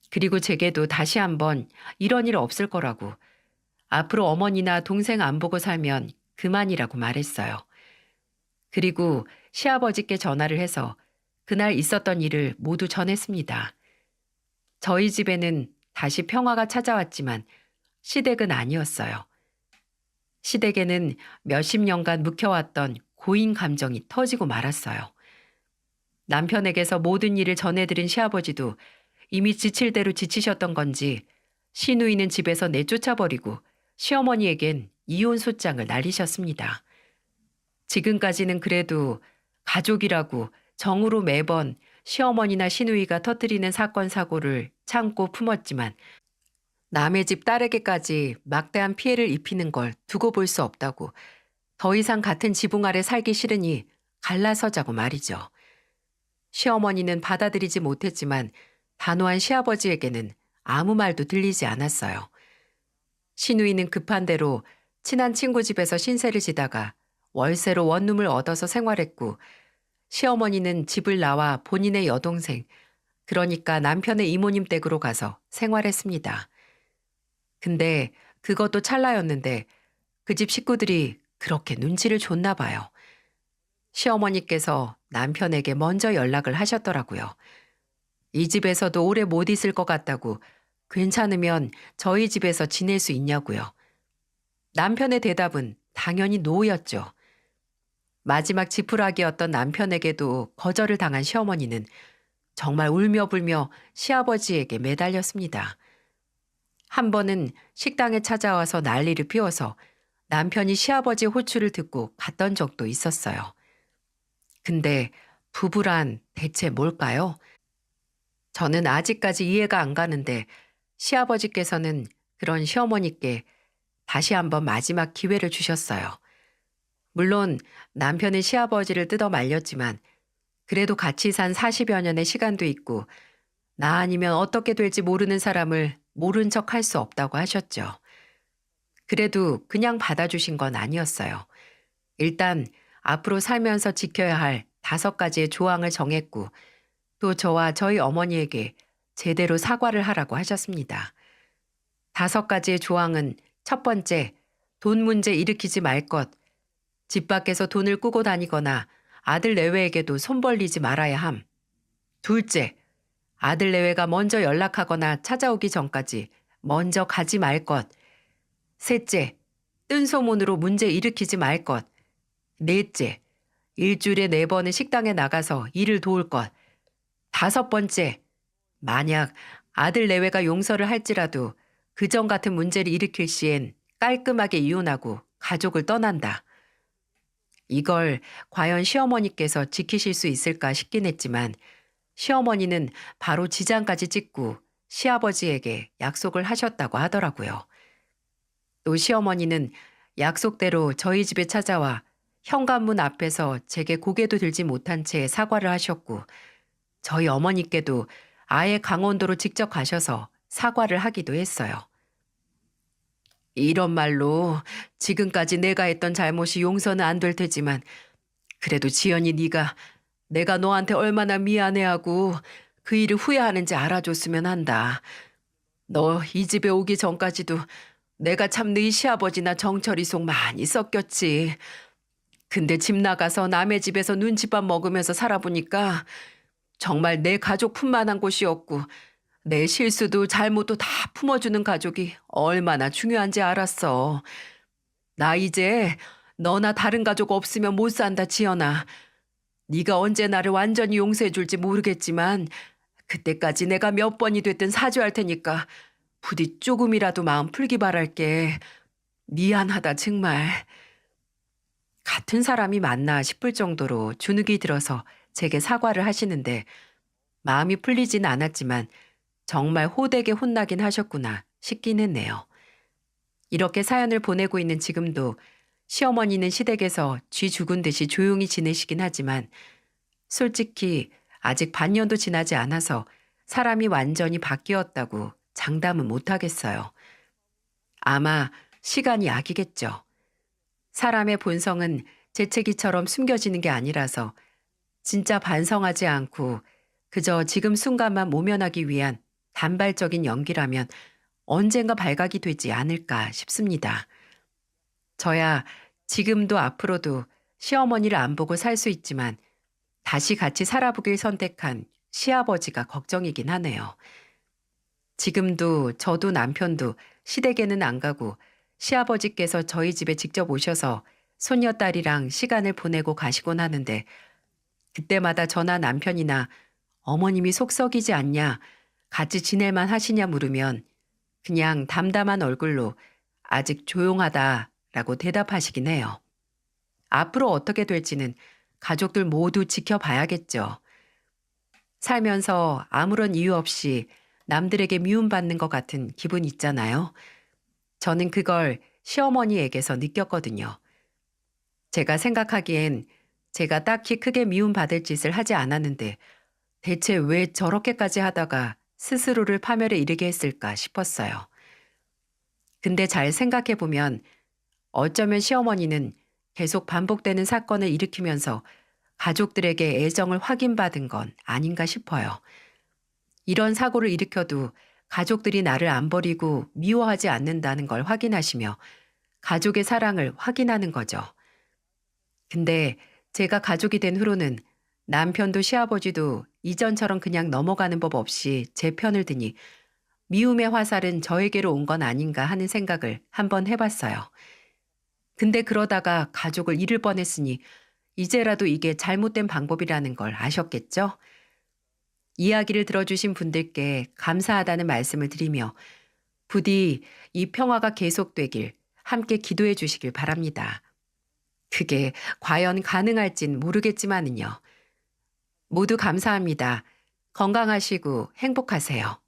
그리고 제게도 다시 한번 이런 일 없을 거라고, 앞으로 어머니나 동생 안 보고 살면 그만이라고 말했어요. 그리고 시아버지께 전화를 해서 그날 있었던 일을 모두 전했습니다. 저희 집에는 다시 평화가 찾아왔지만 시댁은 아니었어요. 시댁에는 몇십 년간 묵혀왔던 고인 감정이 터지고 말았어요. 남편에게서 모든 일을 전해들은 시아버지도 이미 지칠 대로 지치셨던 건지 시누이는 집에서 내쫓아버리고 시어머니에겐 이혼 소장을 날리셨습니다. 지금까지는 그래도 가족이라고 정으로 매번 시어머니나 시누이가 터뜨리는 사건 사고를 참고 품었지만 남의 집 딸에게까지 막대한 피해를 입히는 걸 두고 볼 수 없다고 더 이상 같은 지붕 아래 살기 싫으니 갈라서자고 말이죠. 시어머니는 받아들이지 못했지만 단호한 시아버지에게는 아무 말도 들리지 않았어요. 시누이는 급한 대로 친한 친구 집에서 신세를 지다가 월세로 원룸을 얻어서 생활했고 시어머니는 집을 나와 본인의 여동생, 그러니까 남편의 이모님 댁으로 가서 생활했습니다. 근데 그것도 찰나였는데 그 집 식구들이 그렇게 눈치를 줬나 봐요. 시어머니께서 남편에게 먼저 연락을 하셨더라고요. 이 집에서도 오래 못 있을 것 같다고, 괜찮으면 저희 집에서 지낼 수 있냐고요. 남편의 대답은 당연히 노였죠. 마지막 지푸라기였던 남편에게도 거절을 당한 시어머니는 정말 울며 불며 시아버지에게 매달렸습니다. 한 번은 식당에 찾아와서 난리를 피워서 남편이 시아버지 호출을 듣고 갔던 적도 있었어요. 근데 부부란 대체 뭘까요? 저는 아직까지 이해가 안 가는데 시아버지께서는 그런 시어머니께 다시 한번 마지막 기회를 주셨어요. 물론 남편은 시아버지를 뜯어 말렸지만 그래도 같이 산 40여 년의 시간도 있고 나 아니면 어떻게 될지 모르는 사람을 모른 척 할 수 없다고 하셨죠. 그래도 그냥 받아주신 건 아니었어요. 일단 앞으로 살면서 지켜야 할 5가지의 조항을 정했고 또 저와 저희 어머니에게 제대로 사과를 하라고 하셨습니다. 5가지의 조항은 첫 번째, 돈 문제 일으키지 말 것. 집 밖에서 돈을 꾸고 다니거나 아들 내외에게도 손 벌리지 말아야 함. 둘째, 아들 내외가 먼저 연락하거나 찾아오기 전까지 먼저 가지 말 것. 셋째, 뜬 소문으로 문제 일으키지 말 것. 넷째, 일주일에 4번은 식당에 나가서 일을 도울 것. 5번째, 만약 아들 내외가 용서를 할지라도 그전 같은 문제를 일으킬 시엔 깔끔하게 이혼하고 가족을 떠난다. 이걸 과연 시어머니께서 지키실 수 있을까 싶긴 했지만 시어머니는 바로 지장까지 찍고 시아버지에게 약속을 하셨다고 하더라고요. 또 시어머니는 약속대로 저희 집에 찾아와 현관문 앞에서 제게 고개도 들지 못한 채 사과를 하셨고, 저희 어머니께도 아예 강원도로 직접 가셔서 사과를 하기도 했어요. 이런 말로 지금까지 내가 했던 잘못이 용서는 안 될 테지만, 그래도 지연이 네가 내가 너한테 얼마나 미안해하고 그 일을 후회하는지 알아줬으면 한다. 너 이 집에 오기 전까지도 내가 참 네 시아버지나 정철이 속 많이 섞였지. 근데 집 나가서 남의 집에서 눈칫밥 먹으면서 살아보니까 정말 내 가족 품만한 곳이었고, 내 실수도 잘못도 다 품어주는 가족이 얼마나 중요한지 알았어. 나 이제 너나 다른 가족 없으면 못 산다, 지연아. 네가 언제 나를 완전히 용서해 줄지 모르겠지만 그때까지 내가 몇 번이 됐든 사죄할 테니까 부디 조금이라도 마음 풀기 바랄게. 미안하다, 정말. 같은 사람이 맞나 싶을 정도로 주눅이 들어서 제게 사과를 하시는데, 마음이 풀리진 않았지만 정말 호되게 혼나긴 하셨구나 싶긴 했네요. 이렇게 사연을 보내고 있는 지금도 시어머니는 시댁에서 쥐 죽은 듯이 조용히 지내시긴 하지만, 솔직히 아직 반년도 지나지 않아서 사람이 완전히 바뀌었다고 장담은 못하겠어요. 아마 시간이 약이겠죠. 사람의 본성은 재채기처럼 숨겨지는 게 아니라서 진짜 반성하지 않고 그저 지금 순간만 모면하기 위한 단발적인 연기라면 언젠가 발각이 되지 않을까 싶습니다. 저야 지금도 앞으로도 시어머니를 안 보고 살 수 있지만 다시 같이 살아보길 선택한 시아버지가 걱정이긴 하네요. 지금도 저도 남편도 시댁에는 안 가고 시아버지께서 저희 집에 직접 오셔서 손녀딸이랑 시간을 보내고 가시곤 하는데, 그때마다 저나 남편이나 어머님이 속 썩이지 않냐, 같이 지낼만 하시냐 물으면 그냥 담담한 얼굴로 아직 조용하다라고 대답하시긴 해요. 앞으로 어떻게 될지는 가족들 모두 지켜봐야겠죠. 살면서 아무런 이유 없이 남들에게 미움받는 것 같은 기분 있잖아요. 저는 그걸 시어머니에게서 느꼈거든요. 제가 생각하기엔 제가 딱히 크게 미움받을 짓을 하지 않았는데 대체 왜 저렇게까지 하다가 스스로를 파멸에 이르게 했을까 싶었어요. 근데 잘 생각해보면 어쩌면 시어머니는 계속 반복되는 사건을 일으키면서 가족들에게 애정을 확인받은 건 아닌가 싶어요. 이런 사고를 일으켜도 가족들이 나를 안 버리고 미워하지 않는다는 걸 확인하시며 가족의 사랑을 확인하는 거죠. 근데 제가 가족이 된 후로는 남편도 시아버지도 이전처럼 그냥 넘어가는 법 없이 제 편을 드니 미움의 화살은 저에게로 온 건 아닌가 하는 생각을 한번 해봤어요. 근데 그러다가 가족을 잃을 뻔했으니 이제라도 이게 잘못된 방법이라는 걸 아셨겠죠? 이야기를 들어주신 분들께 감사하다는 말씀을 드리며 부디 이 평화가 계속되길 함께 기도해 주시길 바랍니다. 그게 과연 가능할진 모르겠지만은요. 모두 감사합니다. 건강하시고 행복하세요.